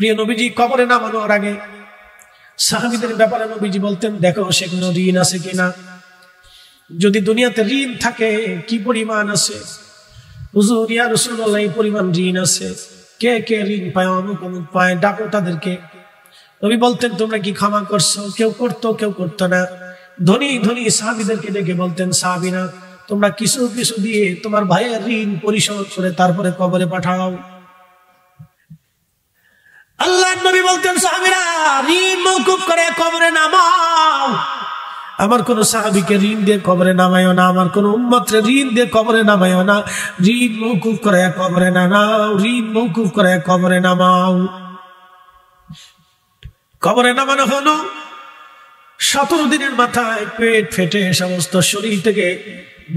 প্রিয় নবীজি কবরে নামানোর আগে সাহাবীদের ব্যাপারে নবীজি বলতেন, দেখো সে কোনো ঋণ আছে কিনা, যদি দুনিয়াতে ঋণ থাকে কি পরিমাণ আছে। হুজুর ইয়া রাসূলুল্লাহ এই পরিমাণ ঋণ আছে, কে কে ঋণ পায়, অমুক অমুক পায়, ডাকো তাদেরকে। নবী বলতেন, তোমরা কি ক্ষমা করছো? কেউ করতো, কেউ করতো না। ধনী ধনী সাহাবীদেরকে ডেকে বলতেন, সাহাবীরা তোমরা কিছু কিছু দিয়ে তোমার ভাইয়ের ঋণ পরিশোধ করে তারপরে কবরে পাঠাও। আল্লাহর নবী বলতেন, সাহাবীরা ঋণ মওকুফ করে কবরে নামাও। আমার কোন সাহাবীকে ঋণ দিয়ে কবরে নামায়ও না, আমার কোন উম্মতরে ঋণ দিয়ে কবরে নামায়ও না। ঋণ মওকুফ করে কবরে নামাও, ঋণ মওকুফ করে কবরে নামাও। কবরে নামানো হলো 17 দিনের মাথায় পেট ফেটে সমস্ত শরীর থেকে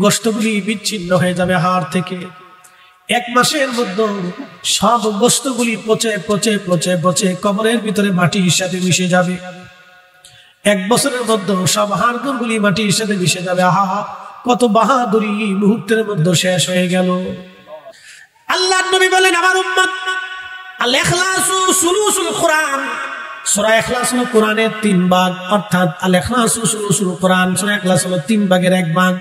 গোশতগুলি বিচ্ছিন্ন হয়ে যাবে হাড় থেকে। 1 মাসের মধ্যে সব গোশতগুলি পচে পচে পচে পচে কবরের ভিতরে মাটির সাথে মিশে যাবে। 1 বছরের মধ্যে সব হাড়গুলি মাটির সাথে মিশে যাবে। আহা, কত বাহাদুরি মুহূর্তের মধ্যে শেষ হয়ে গেল। আল্লাহর নবী বলেন, আমার উম্মত আল ইখলাসু সুলুসুল কোরআন। সূরা ইখলাস হলো কোরআনের 3 ভাগ, অর্থাৎ আল ইখলাসু সুলুসুল কোরআন। সূরা ইখলাস হলো 3 ভাগের 1 ভাগ,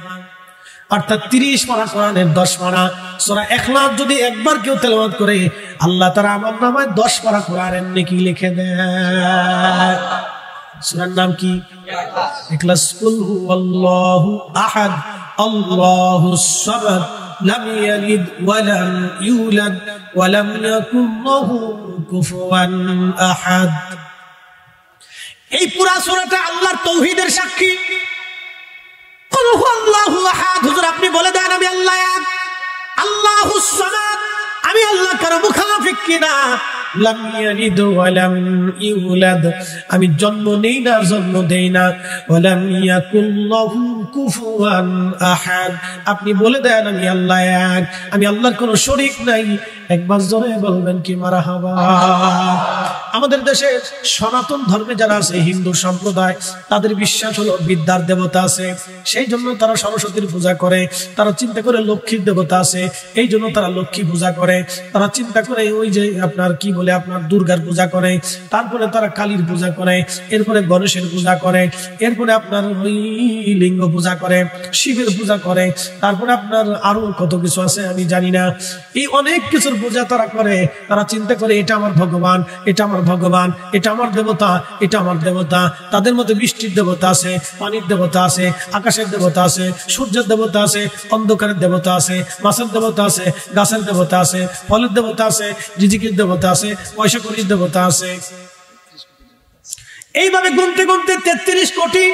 অর্থাৎ 30 পারা কোরআনের 10 পারা। সূরা ইখলাস যদি একবার কেউ তেলাওয়াত করে, আল্লাহ তাআলা আমার নামে 10 পারা কোরআনের নেকি লিখে দেয়। সূরার নাম কি? ইখলাস। কুল হুয়াল্লাহু আহাদ আল্লাহুস সামাদ লাম ইয়ালিদ ওয়া লাম ইউলাদ ওয়া লাম ইয়াকুল লাহু কুফুয়ান আহাদ। এই পুরা সূরাটা আল্লাহর তাওহীদের সাক্ষী। কুল হুয়াল্লাহু আহাদ, হুজুর আপনি বলে দেন আমি আল্লাহ এক। আল্লাহুস সামাদ, আমি আল্লাহ কারো মুখাফিক কিনা। লাম ইয়ালিদ ওয়া লাম ইউলাদ, আমি জন্ম নেই না, জন্ম দেই না। ওয়া লাম ইয়াকুল লাহু কুফুয়ান আহাদ, আপনি বলে দেন আমি আল্লাহ এক, আমি আল্লাহর কোনো শরীক নাই। একবার জোরে বলবেন কি মারহাবা। আমাদের দেশে সনাতন ধর্মে যারা আছে, হিন্দু সম্প্রদায়, তাদের বিশ্বাস হলো বিদ্যার দেবতা আছে, সেই জন্য তারা সরস্বতীর পূজা করে। তারা চিন্তা করে লক্ষ্মীর দেবতা আছে, এই জন্য তারা লক্ষ্মী পূজা করে। তারা চিন্তা করে ওই যে আপনার কি বলে আপনার দুর্গার পূজা করে, তারপরে তারা কালীর পূজা করে, এরপরে গণেশের পূজা করে, এরপরে আপনার ওই লিঙ্গ পূজা করে, শিবের পূজা করে, তারপরে আপনার আরো কত কিছু আছে আমি জানি না। এই অনেক কিছুর পূজা তারা করে। তারা চিন্তা করে এটা আমার ভগবান, এটা আমার ভগবান, এটা আমার দেবতা, এটা আমার দেবতা। তাদের মধ্যে বৃষ্টির দেবতা আছে, পানির দেবতা আছে, আকাশের দেবতা আছে, সূর্যের দেবতা আছে, অন্ধকারের দেবতা আছে, মাছের দেবতা আছে, গাছের দেবতা আছে, ফলের দেবতা আছে, রিজিকের দেবতা আছে, পয়সা কড়ির দেবতা আছে। এইভাবে গুনতে গুনতে 33 কোটি।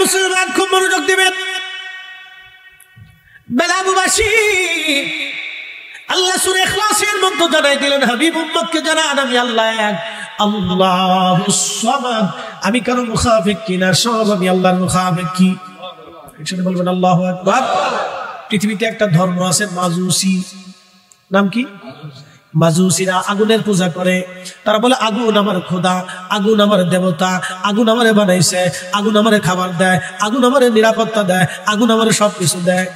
মুসলমান খুব মনোযোগ দিবেন। বেলাবুবাসী আল্লাহ সূরা ইখলাসের মধ্যে জানাই দিলেন, হাবিব উম্মতকে জানান আমি আল্লাহ এক, আল্লাহুস সামাদ, আমি কারো মুখাফিক কিনা, সব আমি আল্লাহর মুখাফিক। কি একসাথে বলবেন আল্লাহু আকবার। পৃথিবীতে একটা ধর্ম আছে মাজুসি, নাম কি? মাজুসিরা আগুনের পূজা করে। তারা বলে আগুন আমার খোদা, আগুন আমার দেবতা, আগুন আমারে বানাইছে, আগুন আমারে খাবার দেয়, আগুন আমারে নিরাপত্তা দেয়, আগুন আমারে সবকিছু দেয়।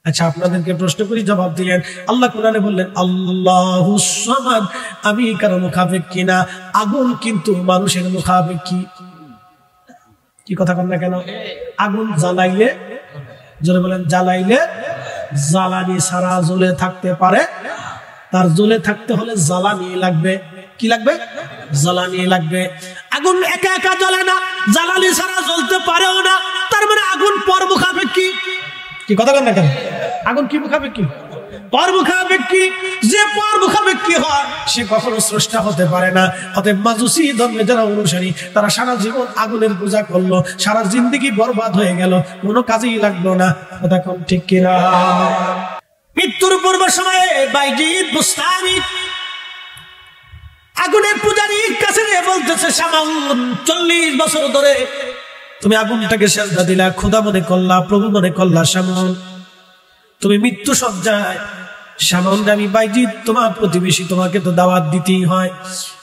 আচ্ছা, আপনাদেরকে প্রশ্ন করি, জবাব দিলেন। আল্লাহ কোরআনে বললেন আল্লাহুস সামাদ, আমি কারো মুখাফিক কিনা। আগুন কিন্তু মানুষের মুখাফিক। কি কথা কন না কেন? আগুন জ্বালাইলে, জোরে বলেন, জ্বালাইলে জ্বালানি ছাড়া জ্বলে থাকতে পারে। তার জ্বলে থাকতে হলে জ্বালানি লাগবে। কি লাগবে? জ্বালানি লাগবে। আগুন একা একা জ্বলে না, জ্বালানি ছাড়া জ্বলতে পারেও না। তার মানে আগুন পর মুখাফিক। কি কথা বলেন না কেন? আগুন কি মুখাফিক? পর মুখাফিক। যে পর মুখাফিক হয় সে কখনো স্রষ্টা হতে পারে না। অতএব মাজুসি ধর্মে যারা অনুসারী, তারা সারা জীবন আগুনের পূজা করলো, সারা জিন্দেগি বরবাদ হয়ে গেল, কোনো কাজেই লাগলো না। কথা কোন ঠিক কিনা? মৃত্যুর পূর্ব সময়ে বাইজিদ বুস্তামি আগুনের পূজারীর কাছে বলতেছে, শামাউন 40 বছর ধরে তুমি আগুনটাকে সেজদা দিলা, খোদা মনে করলা, প্রভু মনে করলা। শামাউন তুমি মৃত্যু সজ্জায়। শামাউন, আমি বাইজিদ তোমার প্রতিবেশী, তোমাকে তো দাওয়াত দিতেই হয়।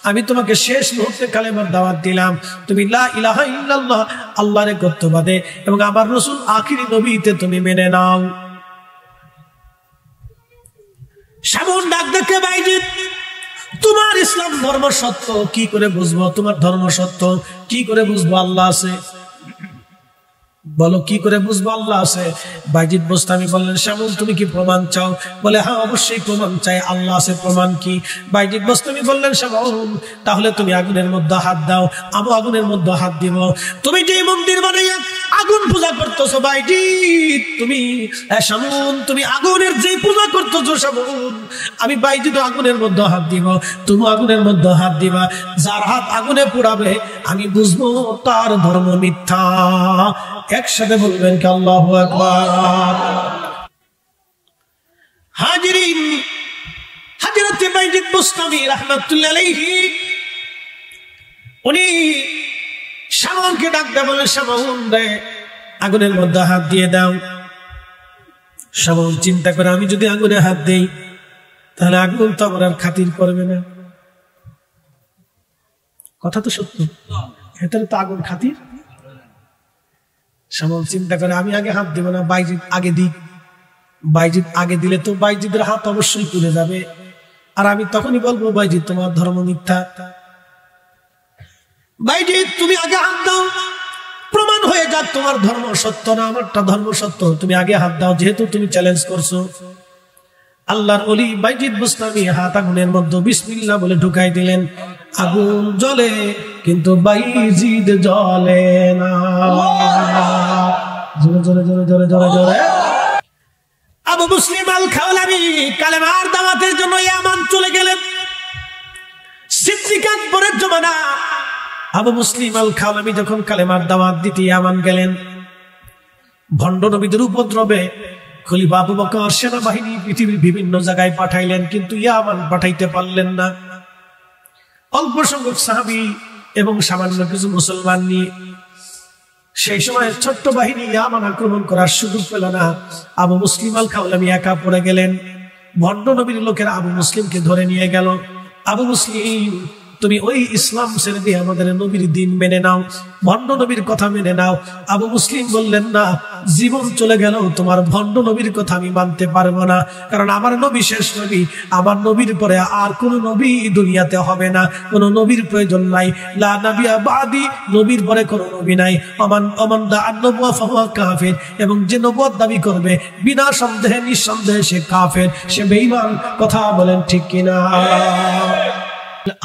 আমি তোমাকে শেষ মুহূর্তে কালেমার দাওয়াত দিলাম, তুমি লা ইলাহা ইল্লাল্লাহ, আল্লাহর একত্ববাদে এবং আমার রাসূল আখিরি নবীতে তুমি মেনে নাও। সামন ডাক দেখে, বাইজিৎ তোমার ইসলাম ধর্ম সত্য কি করে বুঝবো? তোমার ধর্ম সত্য কি করে বুঝবো আল্লাহ আছে? বলো কি করে বুঝবো আল্লাহ আছে? বাইজিৎ বোস্তামি বললেন, শামুন তুমি কি প্রমাণ চাও? বলে হ্যাঁ অবশ্যই প্রমাণ চাই, আল্লাহ আছে, প্রমাণ কি? বাইজিৎ বোস্তামি বললেন, শামুন তাহলে তুমি আগুনের মধ্যে হাত দাও, আমি আগুনের মধ্যে হাত দিব। তুমি যে মন্দির বানাইয়া আগুন পূজা করতেছো বাইজিৎ, তুমি শামুন তুমি আগুনের যে পূজা করতেছো শামুন, আমি বাইজিৎ আগুনের মধ্যে হাত দিব, তুমি আগুনের মধ্যে হাত দিবা। যার হাত আগুনে পোড়াবে আমি বুঝবো তার ধর্ম মিথ্যা। একসাথে বলবেন কি আল্লাহু আকবার। হাজিরিন, হযরত বাইজিৎ বুস্তামি রাহমাতুল্লাহ আলাইহি উনি শামউনকে ডাক দেয়া বলে, শামউন রে আগুনের মধ্যে হাত দিয়ে দাও। শামউন চিন্তা করে, আমি যদি আগুনে হাত দেই তাহলে আগুন তো আমার আর খাতির করবে না। কথা তো সত্য, ভেতরে তো আগুন খাতির। শামউন চিন্তা করে, আমি আগে হাত দিব না, বাইজিৎ আগে দিই। বাইজিৎ আগে দিলে তো বাইজিদের হাত অবশ্যই পুড়ে যাবে, আর আমি তখনই বলবো বাইজিৎ তোমার ধর্ম মিথ্যা। বাইজিৎ তুমি আগে হাত দাও, প্রমাণ হয়ে যাক তোমার ধর্ম সত্য না আমারটা ধর্ম সত্য, তুমি আগে হাত দাও, যেহেতু তুমি চ্যালেঞ্জ করছো। আল্লাহর ওলি বাইজিৎ বুস্তামি হাত আগুনের মধ্যে বিসমিল্লাহ বলে ঢুকাই দিলেন। আগুন জ্বলে কিন্তু বাইজিৎ জ্বলে না। জোরে জোরে জোরে জোরে জোরে জোরে। আবু মুসলিম আল খাওলামি কালেমার দাওয়াতের জন্য ইয়ামান চলে গেলেন। সিদ্দিক আকবরের জমানা আবু মুসলিম আল খাওলামি যখন কালেমার দাওয়াত দিতে ইয়ামান গেলেন, ভণ্ড নবীদের উপদ্রবে খলিফা আবু বকর সেনাবাহিনী পৃথিবীর বিভিন্ন জায়গায় পাঠাইলেন, কিন্তু ইয়ামান পাঠাইতে পারলেন না। অল্প সংখ্যক সাহাবী এবং সামান্য কিছু মুসলমান নিয়ে সেই সময় ছোট্ট বাহিনী ইয়ামান আক্রমণ করার সুযোগ পেল না। আবু মুসলিম আল খাওলামি একা পড়ে গেলেন। ভণ্ড নবীর লোকেরা আবু মুসলিমকে ধরে নিয়ে গেল। আবু মুসলিম তুমি ওই ইসলাম ছেড়ে দিয়ে আমাদের নবীর দিন মেনে নাও, ভণ্ড নবীর কথা মেনে নাও। আবু মুসলিম বললেন, না, জীবন চলে গেল তোমার ভণ্ড নবীর কথা আমি মানতে পারবো না, কারণ আমার নবী শেষ নবী, আমার নবীর পরে আর কোন নবী দুনিয়াতে হবে না, কোন নবীর প্রয়োজন নাই। লা নাবিয়া বাদি, নবীর পরে কোন নবী নাই। অমান দা আন-নবুওয়া ফাহুয়া কাফির, এবং যে নবুয়ত দাবি করবে বিনা সন্দেহে নিঃসন্দেহে সে কাফের, সে বেঈমান। কথা বলেন ঠিক কিনা?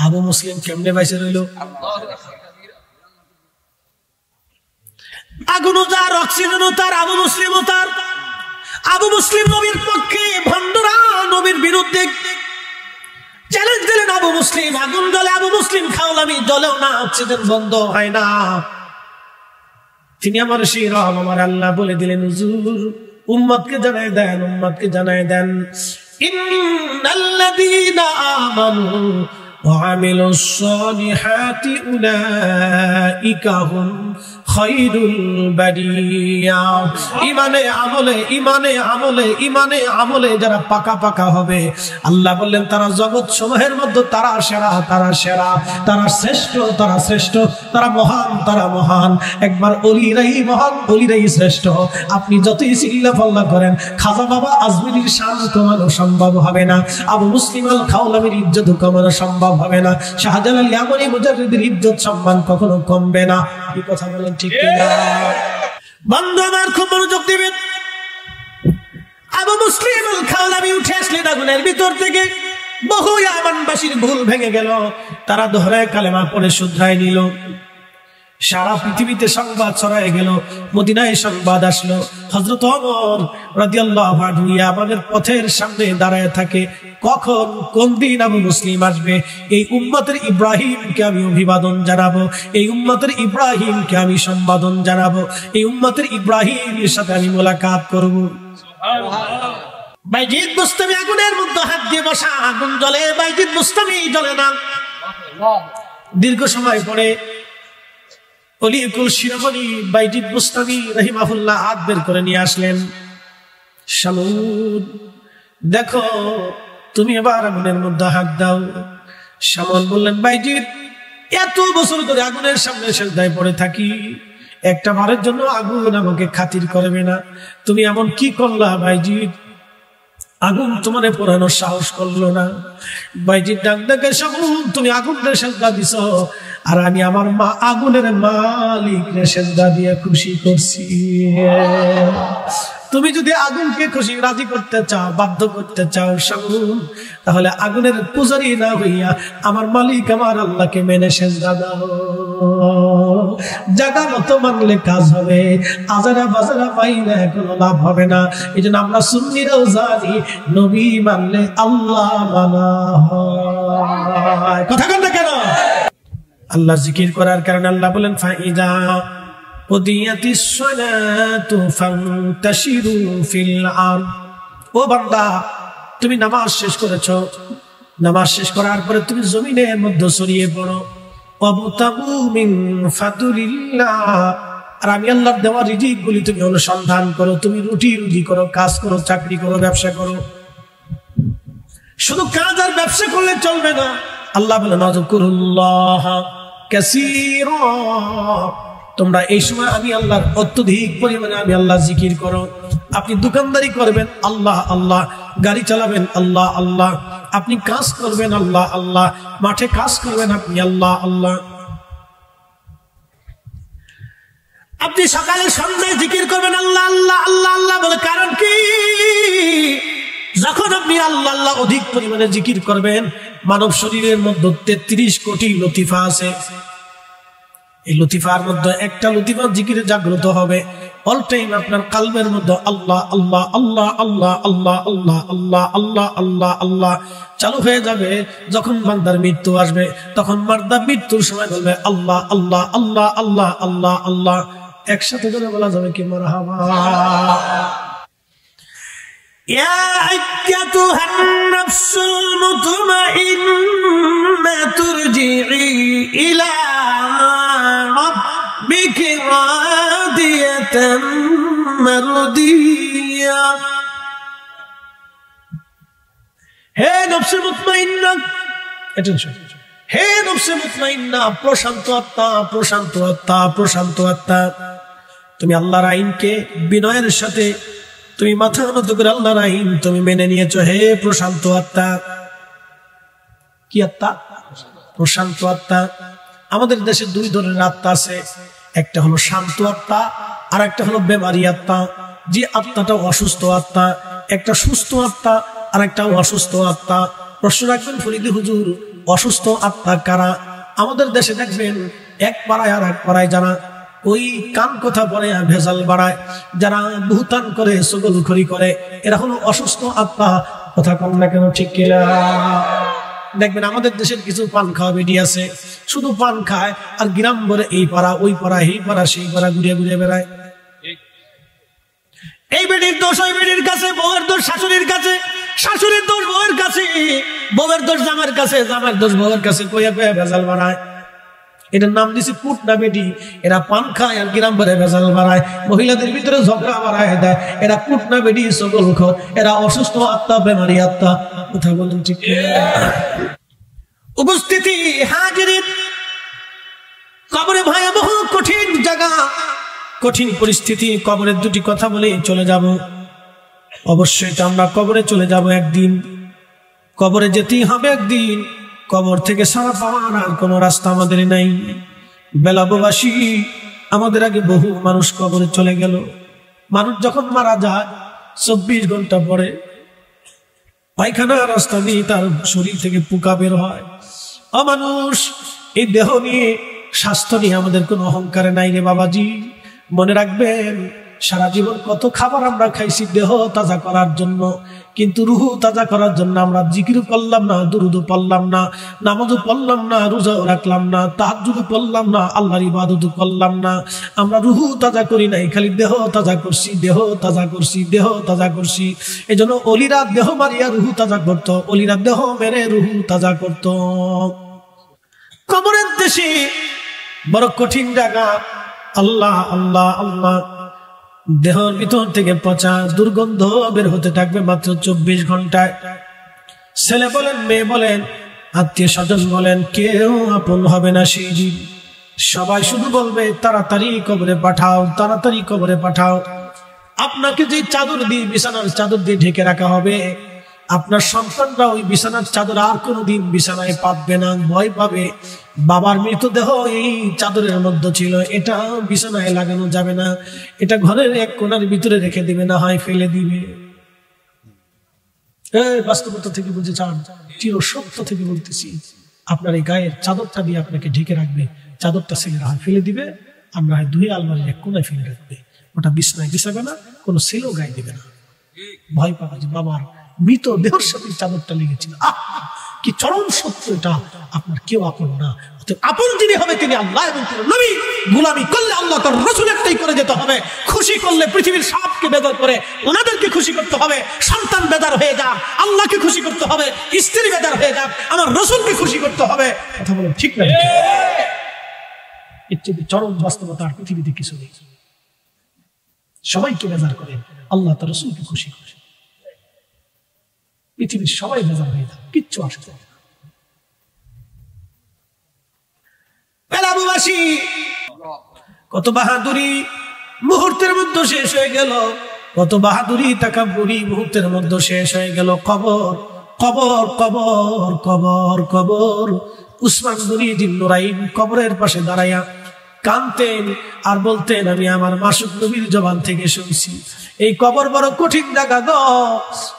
আবু মুসলিম কেমনে বাইসে রইল? আগুনও তার, অক্সিজেনও তার, আবু মুসলিমও তার। আবু মুসলিম নবীর পক্ষে, ভণ্ডরা নবীর বিরুদ্ধে। চ্যালেঞ্জ দিলেন আবু মুসলিম। আগুন জ্বলে, আবু মুসলিম খাওলামি জ্বলেও না, অক্সিজেন বন্ধ হয় না। তিনি আমার সেই রব, আমার আল্লাহ বলে দিলেন, হুজুর উম্মতকে জানায় দেন, উম্মতকে জানায় দেন, ইন্নাল্লাযীনা আমানু وعملوا الصالحات أولئك هم خير البرية। ইমানে আমলে, ইমানে আমলে, ইমানে আমলে যারা পাকা পাকা হবে, আল্লাহ বললেন তারা জগৎ সমূহের মধ্যে তারা সেরা, তারা সেরা, তারা শ্রেষ্ঠ, তারা শ্রেষ্ঠ, তারা মহান, তারা মহান। একবার অলিরাই মহান, অলিরাই শ্রেষ্ঠ। আপনি যতই চিল্লা পাল্লা করেন, খাজা বাবা আজমিরির শান কমানো সম্ভব হবে না, আবু মুসলিম আল খাওলামির ইজ্জত কমানো সম্ভব হবে না, শাহজালাল ইয়ামানি মুজাদ্দিদের ইজ্জত সম্মান কখনো কমবে না। এই কথা বলেন ঠিক কিনা? বন্ধু আমার খুব মনোযোগ দিবেন। আবু মুসলিম আল খাওলামি উঠে আসলেন আগুনের ভিতর থেকে। বহু ইয়ামানবাসীর ভুল ভেঙে গেল, তারা দোহরায় কালেমা পড়ে শুধরায় নিল। সারা পৃথিবীতে সংবাদ ছড়ায় গেল, মদিনায় সংবাদ আসলো। হযরত ওমর রাদিয়াল্লাহু আনহু ইয়ামানের পথের সামনে দাঁড়ায় থাকে, কখন কোন দিন আবু মুসলিম আসবে, এই উম্মতের ইব্রাহিমকে আমি অভিবাদন জানাবো, এই উম্মতের ইব্রাহিমকে আমি সম্বোধন জানাবো, এই উম্মতের ইব্রাহিমের সাথে আমি মোলাকাত করব। বাইজিদ বুস্তামি আগুনের মধ্যে হাত দিয়ে বসা, আগুন জ্বলে, বাইজিদ বুস্তামি জ্বলে না। দীর্ঘ সময় পরে অলিকুল শিরোমণি বাইজিদ বুস্তামি রাহিমাহুল্লাহ হাত বের করে নিয়ে আসলেন। শামউন দেখো, তুমি এবার আগুনের মধ্যে হাত দাও। শামউন বললেন, বাইজিদ এত বছর ধরে আগুনের সামনে সেজদায় পড়ে থাকি, একটা বারের জন্য আগুন আমাকে খাতির করবে না, তুমি এমন কি করলা বাইজিদ? আগুন তোমারে পোড়ানো সাহস করলো না। বাইজির ডাক ডাকে শামুন তুমি আগুনের সেজদা দিছ, আর আমি আমার মা আগুনের মালিক রে সেজদা দিয়ে খুশি করছি। তুমি যদি আগুনকে খুশি রাজি করতে চাও, বাধ্য করতে চাও শামুন, তাহলে আগুনের পূজারি না হইয়া আমার মালিক আমার আল্লাহকে মেনে সেজদা দাও। জায়গা মতো মানলে কাজ হবে, আজারা বাজারা পাইলে কোনো লাভ হবে না। এই জন্য আমরা সুন্নিরাও জানি নবী মানলে আল্লাহ মানা হয়। কথা কন না কেন? আল্লাহ জিকির করার কারণে আল্লাহ বলেন ফাইদা কুদিয়াতিস সালাতু ফান্তাশিরু ফিল আরদ। ও বান্দা, তুমি নামাজ শেষ করেছো, নামাজ শেষ করার পরে তুমি জমিনের মধ্যে ছড়িয়ে পড়ো। ওয়াবতাগু মিন ফাদলিল্লাহ, আর আমি আল্লাহর দেওয়া রিজিকগুলি তুমি অনুসন্ধান করো। তুমি রুটি করো, কাজ করো, চাকরি করো, ব্যবসা করো। শুধু কাজ আর ব্যবসা করলে চলবে না। আল্লাহ বলেন আযকুরুল্লাহ কাসীরা, তোমরা এই সময় আমি আল্লাহর অত্যধিক পরিমাণে আমি আল্লাহ জিকির করো। আপনি দোকানদারি করবেন আল্লাহ আল্লাহ, গাড়ি চালাবেন আল্লাহ আল্লাহ, আপনি কাজ করবেন আল্লাহ আল্লাহ, মাঠে কাজ করবেন আপনি আল্লাহ আল্লাহ। আপনি সকালে সন্ধ্যায় জিকির করবেন আল্লাহ আল্লাহ আল্লাহ আল্লাহ বলে। কারণ কি? যখন আপনি আল্লাহ আল্লাহ অধিক পরিমাণে জিকির করবেন, মানব শরীরের মধ্যে 33 কোটি লতিফা আছে। এই লতিফার মধ্যে একটা লতিফা জিকিরে জাগ্রত হবে। অল টাইম আপনার কালবের মধ্যে আল্লাহ আল্লাহ আল্লাহ আল্লাহ আল্লাহ আল্লাহ আল্লাহ আল্লাহ আল্লাহ আল্লাহ চালু হয়ে যাবে। যখন বান্দার মৃত্যু আসবে, তখন বান্দা মৃত্যুর সময় বলবে আল্লাহ আল্লাহ আল্লাহ আল্লাহ আল্লাহ আল্লাহ। একসাথে করে বলা যাবে কি মারহাবা। ইয়া আইয়াতুহান নাফসুল মুতমাইন্নাতু ইরজিই ইলা রাব্বিকি রাদিয়াতাম মারদিয়া। হে নফসে মুতমাইন্না, অ্যাটেনশন, হে নফসে মুতমাইন্না, প্রশান্ত আত্মা, প্রশান্ত আত্মা, প্রশান্ত আত্মা, তুমি আল্লাহর আইনকে বিনয়ের সাথে তুমি মাথা নত করে আল্লাহর আইন তুমি মেনে নিয়েছো। হে প্রশান্ত আত্মা। কি আত্মা? প্রশান্ত আত্মা। আমাদের দেশে 2 ধরনের আত্মা আছে, একটা হলো শান্ত আত্মা, আর একটা হলো বেমারি আত্মা। যে আত্মাটা অসুস্থ আত্মা, একটা সুস্থ আত্মা আর একটা অসুস্থ আত্মা। প্রশ্ন রাখবেন ফরিদি হুজুর, অসুস্থ আত্মা কারা? আমাদের দেশে দেখবেন এক পাড়ায় আর এক পাড়ায় যারা ওই কান কথা বলে ভেজাল বাড়ায়, যারা বুহতান করে, সগলখড়ি করে, এরা হলো অসুস্থ আত্মা। কথা কম না কেন? ঠিক কিনা? দেখবেন আমাদের দেশের কিছু পান খাওয়া বেডি আছে, শুধু পান খায় আর গ্রাম ভরে এই পাড়া ওই পাড়া, এই পাড়া সেই পাড়া ঘুরিয়ে ঘুরিয়ে বেড়ায়। এই বেডির দোষ ওই বেডির কাছে, বউয়ের দোষ শাশুড়ির কাছে, শাশুড়ির দোষ বউয়ের কাছে, বউয়ের দোষ জামার কাছে, জামার দোষ বউয়ের কাছে, কইয়া কইয়া ভেজাল বাড়ায়। এটার নাম দিছে কুট না বেটি। এরা পান খায় আর গ্রাম ভরে ভেজাল বাড়ায়, মহিলাদের ভিতরে ঝগড়া বাড়ায় দেয়। এরা কুট না বেটি, সগলখড়, এরা অসুস্থ আত্মা, বেমারি আত্মা। কথা বলুন ঠিক? উপস্থিতি হাজিরিন, কবরে ভয়াবহ কঠিন জায়গা, কঠিন পরিস্থিতি। কবরের 2টি কথা বলে চলে যাব। অবশ্যই তো আমরা কবরে চলে যাব একদিন, কবরে যেতেই হবে একদিন। কবর থেকে সারা পাওয়ার আর কোনো রাস্তা আমাদের নাই। বেলাববাসী, আমাদের আগে বহু মানুষ কবরে চলে গেল। মানুষ যখন মারা যায় 24 ঘন্টা পরে পায়খানা রাস্তা দিয়ে তার শরীর থেকে পোকা বের হয়। মানুষ, এই দেহ নিয়ে, স্বাস্থ্য নিয়ে আমাদের কোনো অহংকারে নাই রে বাবাজি। মনে রাখবেন, সারা জীবন কত খাবার আমরা খাইছি দেহ তাজা করার জন্য, কিন্তু রুহু তাজা করার জন্য আমরা জিকিরও করলাম না, দুরুদও পড়লাম না, নামাজও পড়লাম না, রোজাও রাখলাম না, তাহাজ্জুদও পড়লাম না, আল্লাহর ইবাদতও করলাম না। আমরা রুহু তাজা করি নাই, খালি দেহ তাজা করছি, দেহ তাজা করছি, দেহ তাজা করছি। এই জন্য অলিরা দেহ মারিয়া রুহু তাজা করত, অলিরা দেহ মেরে রুহু তাজা করত। কবরের দেশে বড় কঠিন জায়গা। আল্লাহ আল্লাহ আল্লাহ। দেহের ভিতর থেকে পচা দুর্গন্ধ বের হতে থাকবে মাত্র 24 ঘন্টায়। ছেলে বলেন, মেয়ে বলেন, আত্মীয় স্বজন বলেন, কেউ আপন হবে না সেই দিন। সবাই শুধু বলবে তাড়াতাড়ি কবরে পাঠাও, তাড়াতাড়ি কবরে পাঠাও। আপনাকে যে চাদর দিয়ে, বিছানার চাদর দিয়ে ঢেকে রাখা হবে, আপনার সন্তানরা ওই বিছানার চাদর আর কোনোদিন বিছানায় পাতবে না, ভয় পাবে বাবার মৃতদেহ এই চাদরের মধ্যে ছিল, এটা বিছানায় লাগানো যাবে না, এটা ঘরের এক কোণার ভিতরে রেখে দিবে, না হয় ফেলে দিবে। বাস্তবতা থেকে বুঝে চান, চির সত্য থেকে বলতেছি, আপনার এই গায়ের চাদরটা দিয়ে আপনাকে ঢেকে রাখবে, চাদরটা ছেলেরা হয় ফেলে দিবে, আমরা হয় ধুয়ে আলমারির এক কোনায় ফেলে রাখবে, ওটা বিছনায় বিছাবে না, কোনো ছেলেও গায়ে দিবে না। ভয় পাবে যে বাবার মৃত দেহের সাথে চাদরটা লেগেছিল। কি চরম সত্য এটা, আপনার কেউ আপন না। আপন যিনি হবে তিনি আল্লাহ এবং নবী। গোলামি করলে আল্লাহ তার রাসূল একটাই করে যেতে হবে, খুশি করলে পৃথিবীর সবকে বেজার করে ওনাদেরকে খুশি করতে হবে। সন্তান বেজার হয়ে যাক, আল্লাহকে খুশি করতে হবে, স্ত্রী বেজার হয়ে যাক, আমার রাসূলকে খুশি করতে হবে। কথা বলেন ঠিক না? এর চেয়ে চরম বাস্তবতা আর পৃথিবীতে কিছু নেই। সবাইকে বেজার করেন, আল্লাহ তার রাসূলকে খুশি করেন, পৃথিবীর সবাই বেজার হয়ে যাক, কিচ্ছু আসবে না। কত বাহাদুরি মুহূর্তের মধ্যে শেষ হয়ে গেল, কত বাহাদুরি তাকাব্বুরি মুহূর্তের মধ্যে শেষ হয়ে গেল। কবর কবর কবর কবর কবর। উসমান গনি জিন নুরাইন কবরের পাশে দাঁড়াইয়া কাঁদতেন আর বলতেন, আমি আমার মাসুক নবীর জবান থেকে শুনছি, এই কবর বড় কঠিন জায়গা গো,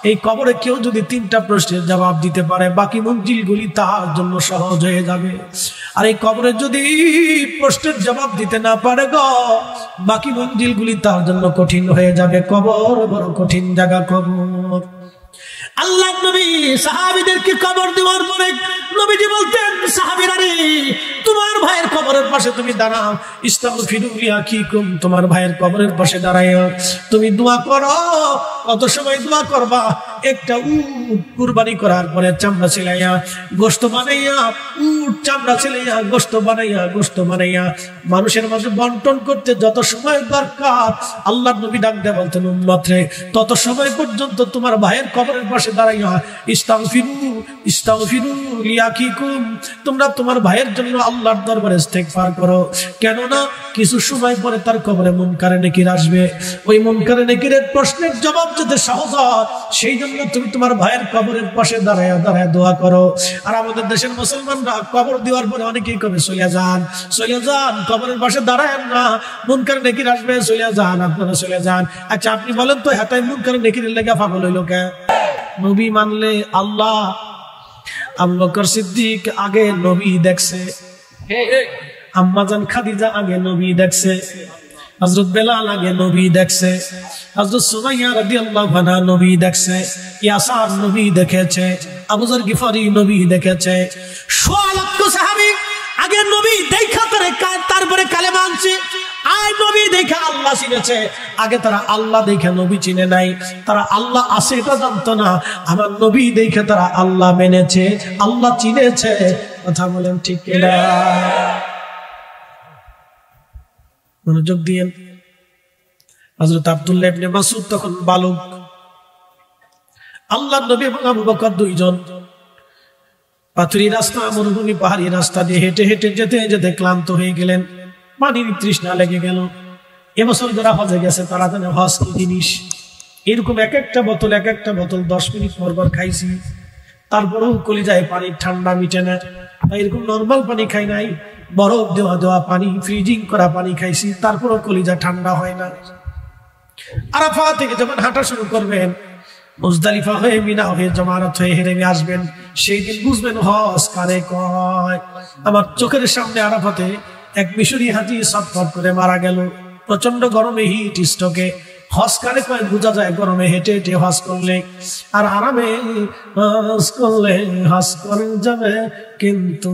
এই কবরে কেউ যদি 3টা প্রশ্নের জবাব দিতে পারে বাকি মঞ্জিলগুলি তার জন্য সহজ হয়ে যাবে। আর এই কবরে যদি প্রশ্নের জবাব দিতে না পারে গো, বাকি মঞ্জিলগুলি তার জন্য কঠিন হয়ে যাবে। কবর বড় কঠিন জায়গা কবর। আল্লাহ নবী সাহাবীদেরকে কবর দেওয়ার পরে নবীজি বলতেন, সাহাবীরা রে, তোমার ভাইয়ের কবরের পাশে তুমি দাঁড়াও, ইস্তাগফিরু লিআখিকুম, তোমার ভাইয়ের কবরের পাশে দাঁড়াও, তুমি দোয়া করো। কত সময় দোয়া করবা? একটা উট কুরবানি করার পরে চামড়া ছেলাইয়া গোশত বানাইয়া, উট চামড়া ছেলাইয়া গোশত বানাইয়া, গোশত বানাইয়া মানুষের মাঝে বন্টন করতে যত সময় দরকার, আল্লাহর নবী ডাক দিয়ে বলতেন, উম্মত রে, তত সময় পর্যন্ত তোমার ভাইয়ের কবরের পাশে দাঁড়াইয়া ইস্তাগফিরু ইস্তাগফিরু লিআখিকুম, তোমরা তোমার ভাইয়ের জন্য আল্লাহর দরবারে ইস্তেগফার করো। কেননা কিছু সময় পরে তার কবরে মুনকারে নেকির আসবে, ওই মুনকারে নেকিরের প্রশ্নের জবাব যাতে সহজ হয়, সেই জন্য তুমি তোমার ভাইয়ের কবরের পাশে দাঁড়ায়া দাঁড়ায়া দোয়া করো। আর আমাদের দেশের মুসলমানরা কবর দেওয়ার পরে অনেকেই কবে চলে যান, চলে যান, কবরের পাশে দাঁড়ায়েন না, মুনকারে নেকির আসবে, চলে যান, আপনারা চলে যান। আচ্ছা আপনি বলেন তো, হাতায় মুনকারে নেকিরের লেগে পাগল হইল কে? নবী মানলে আল্লাহ। আবু বকর সিদ্দিক আগে নবী দেখছে, আম্মা জান খাদিজা আগে নবী দেখছে, হযরত বেলাল আগে নবী দেখছে, হযরত সুমাইয়া রাদিয়াল্লাহু আনহা নবী দেখছে, ইয়াসার নবী দেখেছে, আবু যর গিফারি নবী দেখেছে। 100 লক্ষ সাহাবী আগে নবী দেখা তারপরে কালেমা আনছে। আয় নবী দেখে আল্লাহ চিনেছে, আগে তারা আল্লাহ দেখে নবী চিনে নাই, তারা আল্লাহ আছে এটা জানতো না, আমার নবী দেখে তারা আল্লাহ মেনেছে, আল্লাহ চিনেছে। কথা বলেন ঠিক কিনা? মনোযোগ দিয়েন। হযরত আব্দুল্লাহ ইবনে মাসউদ তখন বালক, আল্লাহর নবী এবং আবু বকর দুইজন পাথুরি রাস্তা, মরুভূমি পাহাড়ি রাস্তা দিয়ে হেঁটে হেঁটে যেতে যেতে ক্লান্ত হয়ে গেলেন, পানির তৃষ্ণা লেগে গেল। এবছর যারা হজে গেছে তারা জানে হজ কি জিনিস। এরকম এক একটা বোতল 10 মিনিট পর খাইছি, তারপরেও কলিজায় পানির ঠান্ডা মিটে না। তাই এরকম নর্মাল পানি খাই নাই, বরফ দেওয়া পানি, ফ্রিজিং করা পানি খাইছি, তারপরেও কলিজা ঠান্ডা হয় না। আরাফা থেকে যখন হাঁটা শুরু করবেন, মুজদালিফা হয়ে মিনা হয়ে জমারাত হয়ে হেরেমে আসবেন, সেই দিন বুঝবেন হজ কারে কয়। আমার চোখের সামনে আরাফাতে এক মিশরি হাজি ছটফট করে মারা গেল, প্রচন্ড গরমে, হিট স্ট্রোকে। হজ কারে কয় বোঝা যায় গরমে হেঁটে হেঁটে হজ করলে, আর আরামে হজ করলে হজ করে যাবে, কিন্তু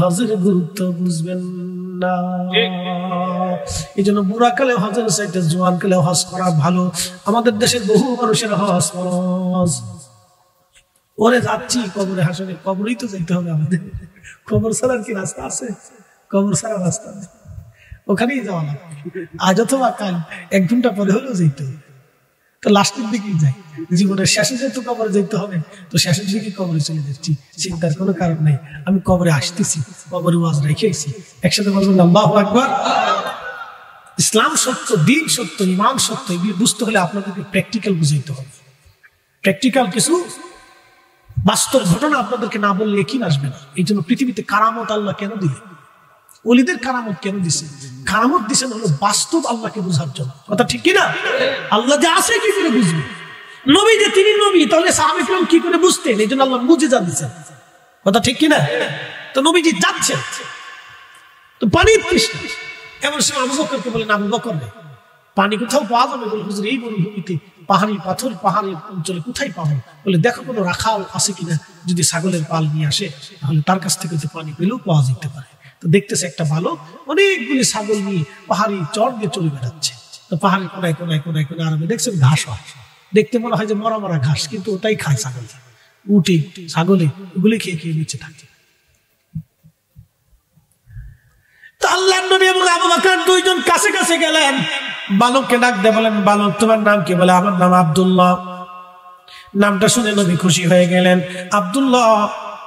হজের গুরুত্ব বুঝবেন না। এই জন্য বুড়াকালে হজের চাইতে জোয়ানকালে হজ করা ভালো। আমাদের দেশের বহু মানুষের হজ ফরজ। ওরে যাচ্ছি কবরে, হাসরে কবরেই তো যেতে হবে আমাদের, কবর ছাড়ার কি রাস্তা আছে? কবর ছাড়া রাস্তা নেই, ওখানেই যাওয়া লাগবে। আজ অথবা কাল 1 ঘন্টা পরে হলেও যেতে হবে। তো লাস্টের দিকেই যাই, জীবনের শেষে যেহেতু কবরে যেতে হবে, তো শেষের দিকে কবরে চলে যাচ্ছি, চিন্তার কোনো কারণ নেই। আমি কবরে আসতেছি, কবরে ওয়াজ রেখেছি, একসাথে বলবেন আল্লাহু আকবার। ইসলাম সত্য, দিন সত্য, ইমান সত্য, এগুলি বুঝতে হলে আপনাদেরকে প্র্যাকটিক্যাল বুঝাইতে হবে। প্র্যাকটিক্যাল কিছু বাস্তব ঘটনা আপনাদেরকে না বললে কি আসবে না। এই জন্য পৃথিবীতে কারামত আল্লাহ কেন দিলেন? ওলিদের কারামত কেন দিছে? কারামত দিছেন হলো বাস্তব আল্লাহকে বোঝার জন্য। কথা ঠিক কিনা? আল্লাহ যে আছে কি করে বুঝবে? নবী যে তিনি নবী, তাহলে সাহাবায়ে কেরাম কি করে বুঝতেন? এই জন্য আল্লাহ মুজিজা দিয়েছেন। কথা ঠিক কিনা? তো নবীজি যাচ্ছেন, তো পানির তৃষ্ণা। এমন সময় আবু বকরকে বলেন, আবু বকর পানি কোথাও পাওয়া যাবে? বলে হুজুর এই মরুভূমিতে পাহাড়ি পাথর পাহাড়ের অঞ্চলে কোথায় পাবো? বলে দেখো কোনো রাখাল আছে কিনা, যদি ছাগলের পাল নিয়ে আসে তাহলে তার কাছ থেকে পানি পেলেও পাওয়া যেতে পারে। তো দেখতেছে একটা বালক অনেকগুলি ছাগল নিয়ে পাহাড়ি চর দিয়ে চলে বেড়াচ্ছে। তো পাহাড়ি কোনায় কোনায় কোনায় কোনায় আরবে দেখছেন ঘাস হয়, দেখতে মনে হয় যে মরা মরা ঘাস, কিন্তু ওটাই খায় ছাগল, উঠে ছাগলে ওগুলি খেয়ে খেয়ে নিচে থাকে। তো আল্লাহর নবী এবং আবু বকর দুইজন কাছে কাছে গেলেন, বালককে ডাক দিয়ে বলেন, বালক তোমার নাম কি? বলে আমার নাম আব্দুল্লাহ। নামটা শুনে নবী খুশি হয়ে গেলেন। আব্দুল্লাহ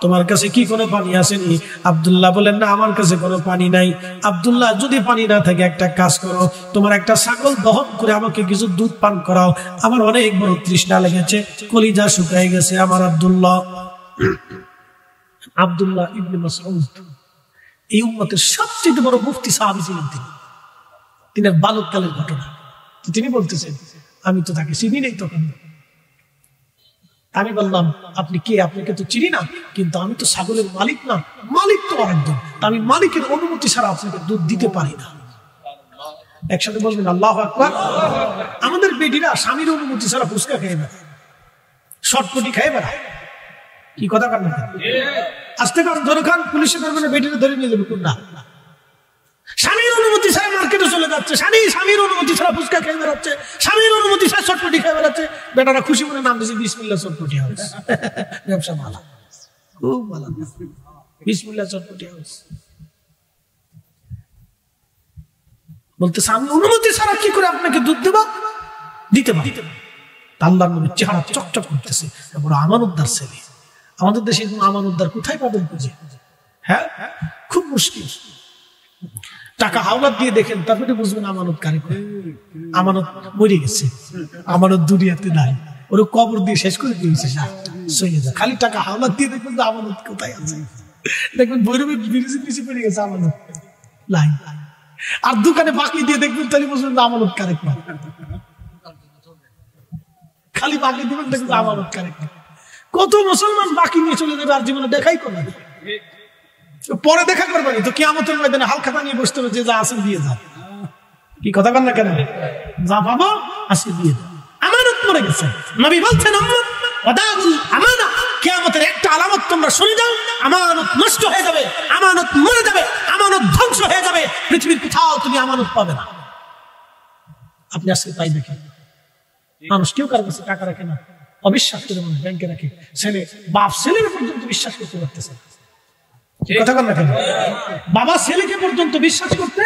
তোমার কাছে কি কোনো পানি আসেনি? আব্দুল্লাহ বলেন না, আমার কাছে কোনো পানি নাই। আব্দুল্লাহ যদি পানি না থাকে একটা কাজ করো, তোমার একটা ছাগল দহন করে আমাকে কিছু দুধ পান করাও, আমার অনেক বড় তৃষ্ণা লেগেছে, কলিজা শুকায় গেছে আমার আব্দুল্লাহ। আব্দুল্লাহ ইবনে মাসউদ এই উম্মতের সবচেয়ে বড় মুফতি সাহাবী ছিলেন তিনি। তিনি বালককালের ঘটনা তিনি বলতেছেন, আমি তো তাকে চিনি নেই তখন। আমি বললাম আপনি কে? আপনাকে তো চিনি না, কিন্তু আমি তো ছাগলের মালিক না, মালিক তো আরেকজন, আমি মালিকের অনুমতি ছাড়া আপনাকে দুধ দিতে পারি না। একসাথে বলবেন আল্লাহু আকবার। আমাদের বেটিরা স্বামীর অনুমতি ছাড়া ফুচকা খেয়ে বেড়ায়, শর্টপটি খেয়ে বেড়ায়। কি কথা কান আসতে কারণ ধরে খান, পুলিশে ধরবে না, বেটিরা ধরে নিয়ে যাবে কোনটা? স্বামীর অনুমতি ছাড়া মার্কেটে চলে যাচ্ছে, স্বামীর অনুমতি ছাড়া ফুচকা খেয়ে বেড়াচ্ছে, স্বামীর অনুমতি ছাড়া চটপটি খেয়ে বেড়াচ্ছে। বেটারা খুশি মনে নাম দিয়েছে বিসমিল্লাহ চটপটি হাউস। ব্যবসা ভালো, খুব ভালো, বিসমিল্লাহ চটপটি হাউস। বলতেছে আমি অনুমতি ছাড়া কি করে আপনাকে দুধ দেব? দিতে পারি। আল্লাহর নবীর চেহারা চকচক করতেছে, বড় আমানতদার ছেলে। আমাদের দেশে আমানতদার কোথায় পাবেন খুঁজে? হ্যাঁ, খুব মুশকিল। টাকা হাওলাত দিয়ে দেখেন, তারপরে বুঝবেন আমানত কারে। আমানত মরে গেছে, আমানত দুনিয়াতে নাই, ওর কবর দিয়ে শেষ করে দিয়েছে। খালি টাকা হাওলাত দিয়ে দেখবেন যে আমানত কোথায় আছে। দেখবেন ভৈরবে ব্রিজের নিচে পড়ে গেছে আমানত লাই, আর দোকানে বাকি দিয়ে দেখবেন, তাহলে বুঝবেন আমানত কারে। খালি বাকি দিবেন, দেখবেন আমানত কারে। কত মুসলমান বাকি নিয়ে চলে যাবে আর জীবনে দেখাই করবে, পরে দেখা করবেনি তো কিয়ামতের ময়দানে হালখাতা নিয়ে বসতে হবে, যে যা আছে দিয়ে যাও। কি কথা বল না কেন? যা পাবো আজকে দিয়ে দাও। আমানত মরে গেছে। নবী বলছেন আমানত, কিয়ামতের একটা আলামত তোমরা শুনে যাও, আমানত নষ্ট হয়ে যাবে, আমানত মরে যাবে, আমানত ধ্বংস হয়ে যাবে। পৃথিবীর কোথাও তুমি আমানত পাবে না। আপনি আজকে তাই দেখেন, মানুষ কেউ কারো কাছে টাকা রাখে না, অবিশ্বাস করে মানুষ ব্যাংকে রাখে। ছেলে বাপ ছেলের পর্যন্ত বিশ্বাস করতে পারতেছে। কথা বল না কেন? বাবা ছেলেকে পর্যন্ত বিশ্বাস করতে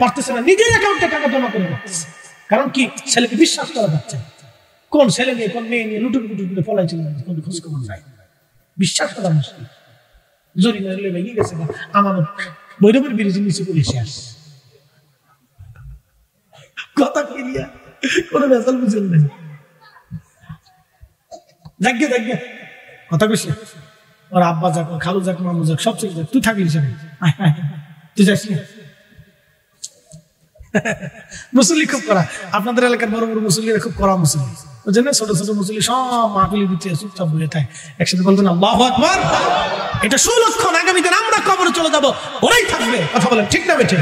পারতেছে না, নিজের অ্যাকাউন্টে টাকা জমা করে রাখতেছে। কারণ কি? ছেলেকে বিশ্বাস করা যাচ্ছে। কোন ছেলে নিয়ে কোন মেয়ে নিয়ে লুটুর পুটুর করে পলাই চলে যাচ্ছে, কোন খোঁজ খবর নাই, বিশ্বাস করা মুশকিল। জরি মারলে ভেঙে গেছে, আমানত ভৈরবের ব্রিজের নিচে পড়ে শেষ। কথা ক্লিয়ার, কোনো ভেজাল বুঝেন নাই। যাকে যাকে কথা কইছে, ওর আব্বা যাক, খালু যাক, মামু যাক, সব চলে যাক, তুই থাকলি হিসাবে, তুই যাস না। মুসল্লি খুব করা, আপনাদের এলাকার বড় বড় মুসল্লিরা খুব করা মুসল্লি, বুঝলেন? ছোট ছোট মুসল্লি সব মাহফিলের ভিতরে চুপচাপ বসে থাকে, একসাথে বলবেন আল্লাহু আকবার। এটা সুলক্ষণ, আগামী দিন আমরা কবরে চলে যাবো, ওরাই থাকবে। কথা বলেন ঠিক না বেঠিক?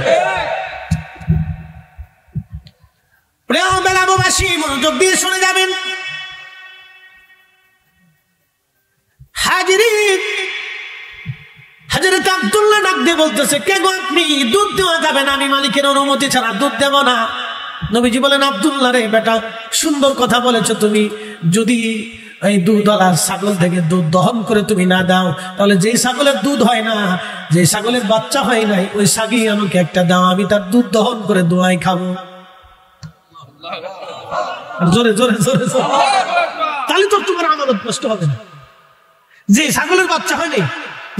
প্রিয় বেলাবাসী, মনোযোগ দিয়ে শুনে যাবেন। হযরত আব্দুল্লাহ ডাক দিয়ে বলতেছে, কে গো আপনি? দুধ দেওয়া যাবে না, আমি মালিকের অনুমতি ছাড়া দুধ দেব না। নবীজি বলেন, আব্দুল্লাহ রে বেটা, সুন্দর কথা বলেছো তুমি। যদি এই দুধওয়ালা ছাগল থেকে দুধ দহন করে তুমি না দাও, তাহলে যেই ছাগলের দুধ হয় না, যে ছাগলের বাচ্চা হয় নাই, ওই ছাগি আমাকে একটা দাও, আমি তার দুধ দহন করে দোয়াই খাবো। জোরে জোরে জোরে জোরে, তাহলে তো তোমার আমানত নষ্ট হবে না। যে ছাগলের বাচ্চা হয় নাই,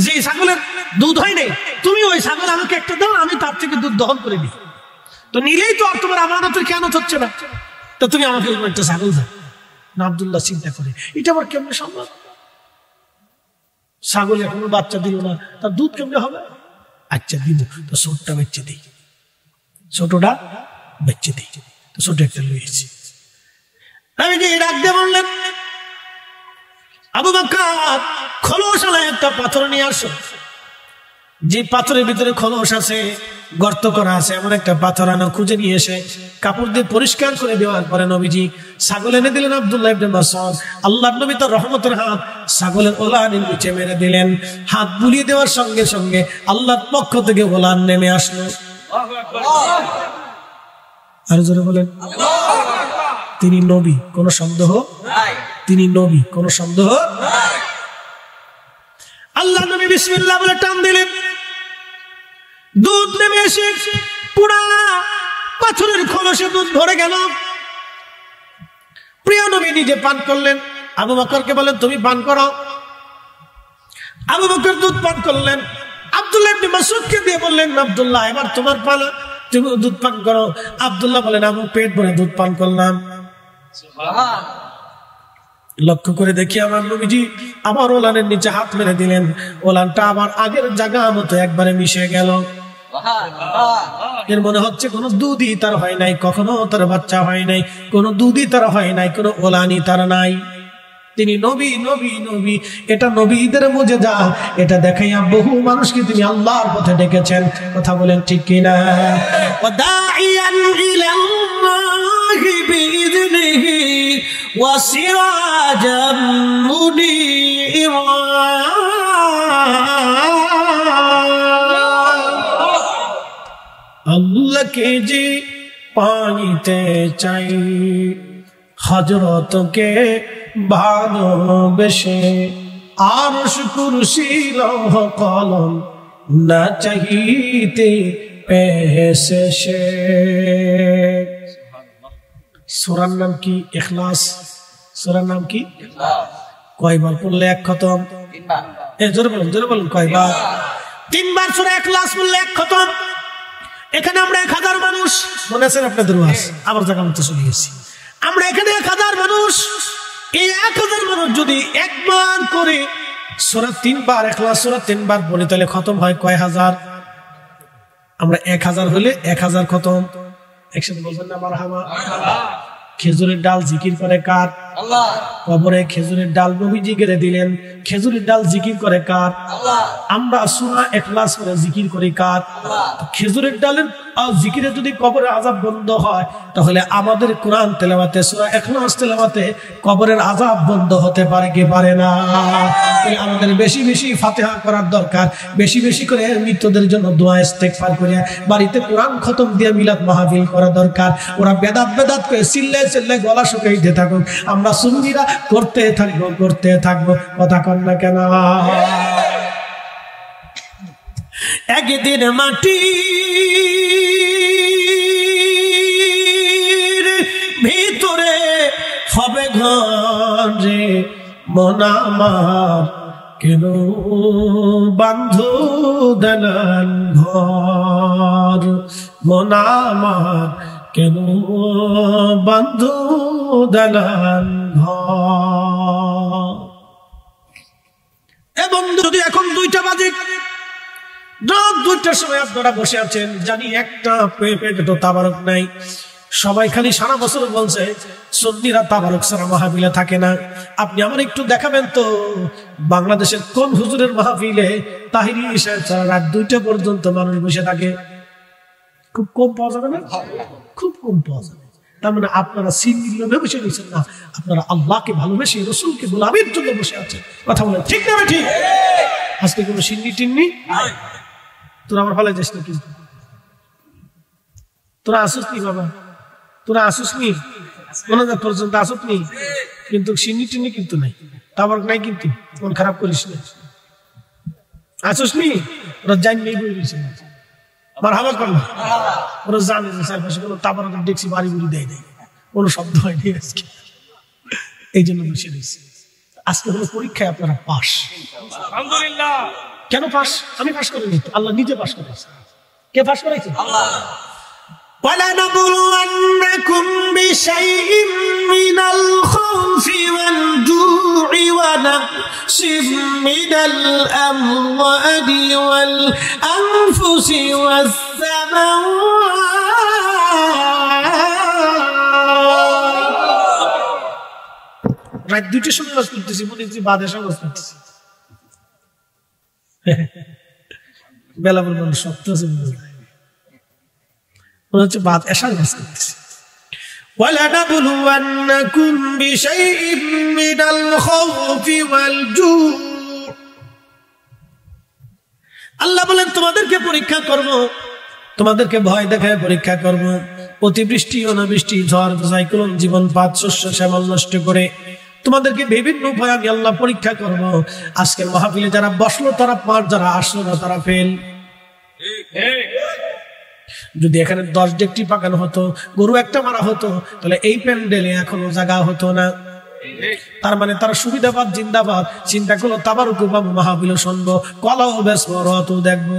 যে ছাগলের দুধ হয় নাই, তুমি ওই ছাগল আমাকে একটা দাও, আমি তার থেকে দুধ দহন করে নিই। তো নিলেই তো আর তোমার আমানতের খেয়ানত হচ্ছে না, তো তুমি আমাকে একটা ছাগল দাও না। আব্দুল্লাহ চিন্তা করে, এটা আবার কেমন সম্ভব? ছাগল এখনো বাচ্চা দিল না, তার দুধ কেমনে হবে? আচ্ছা দিব, তো ছোটটা বেচে দিই, ছোটটা বেচে দিই, তো ছোট একটা লইয়েছি। আমি যে ডাক দিয়ে বললেন, আবু বকর খোলসালায় একটা পাথর নিয়ে আসো। যে পাথরের ভিতরে খোলস আছে, গর্ত করা আছে, এমন একটা পাথর আনো। খুঁজে নিয়ে এসে কাপড় দিয়ে পরিষ্কার করে দেওয়ার পরে নবীজি ছাগল এনে দিলেন আব্দুল্লাহ ইবনে মাসউদ। আল্লাহর নবী তার রহমতের হাত ছাগলের ওলানের নিচে মেরে দিলেন। হাত বুলিয়ে দেওয়ার সঙ্গে সঙ্গে আল্লাহর পক্ষ থেকে ওলান নেমে আসলো। আর জোরে বলেন, তিনি নবী, কোনো সন্দেহ নাই। তিনি নবী, কোনো সন্দেহ নাই। আল্লাহ নবী বিসমিল্লাহ বলে টান দিলেন, দুধ নেমে এসে পুরা পাথরের খোলসে দুধ ভরে গেল। প্রিয় নবী নিজে পান করলেন, আবু বকরকে বলেন তুমি পান করো। আবু বকর দুধ পান করলেন। আব্দুল্লাহ ইবনে মাসউদকে দিয়ে বললেন, আব্দুল্লাহ এবার তোমার পালা, তুমি দুধ পান করো। আব্দুল্লাহ বলেন, আমি পেট ভরে দুধ পান করলাম। লক্ষ্য করে দেখি আমার নবীজি আবার ওলানের নিচে হাত মেরে দিলেন। ওলানটা আবার আগের জায়গা মতো একবারে মিশে গেল। এর মনে হচ্ছে কোনো দুধই তার হয় নাই, কখনো তার বাচ্চা হয় নাই, কোনো দুধই তার হয় নাই, কোনো ওলানি তার নাই। তিনি নবী, নবী, নবী। এটা নবীদের মুজিজা। এটা দেখাইয়া বহু মানুষকে তিনি আল্লাহর পথে ডেকেছেন। কথা বলেন ঠিক কিনা? ওয়াদাইয়ান ইলাল্লাহি বিইذনিহি ওয়া সিরাজাম মুনীরা। আল্লাহকে যে পাইতে চাই, হযরতকে ভালোবেসে, আরশ কুরসি লৌহ কলম না চাইতে পেয়েছে সে। সূরার নাম কি? ইখলাস। সূরার নাম কি? কয়বার পড়লে এক খতম? জোরে বলুন, জোরে বলুন, কয়বার? 3 বার সূরা ইখলাস পড়লে এক খতম। এখানে আমরা 1000 মানুষ, মনে আছে আপনাদের ওয়াজ? আবার জায়গা মতো চলে গেছি। আমরা এখানে 1000 মানুষ। এই 1000 মানুষ যদি একবার করে সূরা 3 বার ইখলাস সূরা 3 বার পড়ি, তাহলে খতম হয় কয় হাজার? আমরা 1000 হলে 1000 খতম। একসাথে বলবেন না মারহাবা? খেজুরের ডাল জিকির করে কার? আল্লাহ। কবরে খেজুরের ডাল নবীজি গেড়ে দিলেন। খেজুরের ডাল জিকির করে কার? আল্লাহ। আমরা সূরা ইখলাস করে জিকির করি কার? আল্লাহ। খেজুরের ডালের জিকিরে যদি কবরের আযাব বন্ধ হয়, তাহলে আমাদের কোরআন তেলাওয়াতে, সূরা ইখলাস তেলাওয়াতে কবরের আযাব বন্ধ হতে পারে কি পারে না? তাই আমাদের বেশি বেশি ফাতিহা করার দরকার, বেশি বেশি করে মৃতদের জন্য দোয়া ইস্তেগফার করিয়া বাড়িতে কোরআন খতম দিয়ে মিলাদ মাহফিল করা দরকার। ওরা বেদাত বেদাত করে চিল্লায় চিল্লায় গলা শুকাইতে থাকুক, আমরা সুন্নিরা করতে থাকবো, করতে থাকবো। কথা কন না কেন? একদিন মাটির ভিতরে হবে ঘরে, মন আমার কেন বান্ধু দালান ঘর, মন আমার কেন বান্ধু দালান ঘর। এবং যদি এখন 2টা বাজে, রাত 2টার সময় আপনারা বসে আছেন, জানি একটা পেটে তো তাবারক নাই। সবাই খালি সারা বছর বলছে সুন্নিরা তাবারক ছাড়া মাহফিলে থাকে না। আপনি আমার একটু দেখাবেন তো বাংলাদেশের কোন হুজুরের মাহফিলে তাহিরি ইশা ছাড়া রাত 2টা পর্যন্ত মানুষ বসে থাকে? খুব কম পাওয়া যাবে না? খুব কম পাওয়া যাবে। তার মানে আপনারা সিন্নির লোভে বসে নিয়েছেন না, আপনারা আল্লাহকে ভালোবেসে রসুলকে গোলামের জন্য বসে আছেন। কথা বলেন ঠিক না? ঠিক। আজকে কোনো সিন্নি টিন্নি তোরা আমার ভালো যাস না, কিন্তু তোরা আসুস নি বাবা, তোরা আসুস নি, মনোজাত পর্যন্ত আসুস নি, কিন্তু সিন্নি টিন্নি কিন্তু নাই, তাবারক নাই, কিন্তু মন খারাপ করিস না। আসুস নি, ওরা জান নেই বই দিয়েছে মারহাবা করল। ওরা জানে যে চারপাশে কোনো তাবারকের ডেকসি বাড়ি বুড়ি দেয় নাই, কোনো শব্দ হয়নি আজকে, এই জন্য বসে দিয়েছে। আজকে হলো পরীক্ষায় আপনারা পাস। আলহামদুলিল্লাহ। কেন পাস? আমি পাস করিনি, আল্লাহ নিজে পাস করেছে। কে পাস করাইছে? আল্লাহ। وَلَنَبْلُوَنَّكُمْ بِشَيْءٍ مِّنَ الْخَوْفِ وَالْجُوعِ وَنَقْصٍ مِّنَ الْأَمْوَالِ وَالْأَنفُسِ وَالثَّمَرَاتِ রাত 2টার সময় ওয়াজ করতেছি, মনে হচ্ছে বাদ এসে ওয়াজ করতেছি। বেলা বলবেন সত্য আছে, মনে হচ্ছে বাদ এসে ওয়াজ করতেছি। وَلَنَبْلُوَنَّكُمْ بِشَيْءٍ مِّنَ الْخَوْفِ وَالْجُوعِ, আল্লাহ বলেন তোমাদেরকে পরীক্ষা করব, তোমাদেরকে ভয় দেখায় পরীক্ষা করব। অতিবৃষ্টি, অনাবৃষ্টি, ঝড়, সাইক্লোন, জীবনপাত, শস্য শ্যামল নষ্ট করে তোমাদেরকে বিভিন্ন উপায়ে আমি আল্লাহ পরীক্ষা করব। আজকের মাহফিলে যারা বসলো তারা পার, যারা আসলো না তারা ফেল। যদি এখানে 10 ডেকটি পাকানো হতো, গরু একটা মারা হতো, তাহলে এই প্যান্ডেলে এখনো জায়গা হতো না। তার মানে তারা সুবিধাবাদ জিন্দাবাদ। চিন্তা করলো তাবারুকু পাবো, মাহফিলও শুনবো, কলাও বেসবো, রতও দেখবো।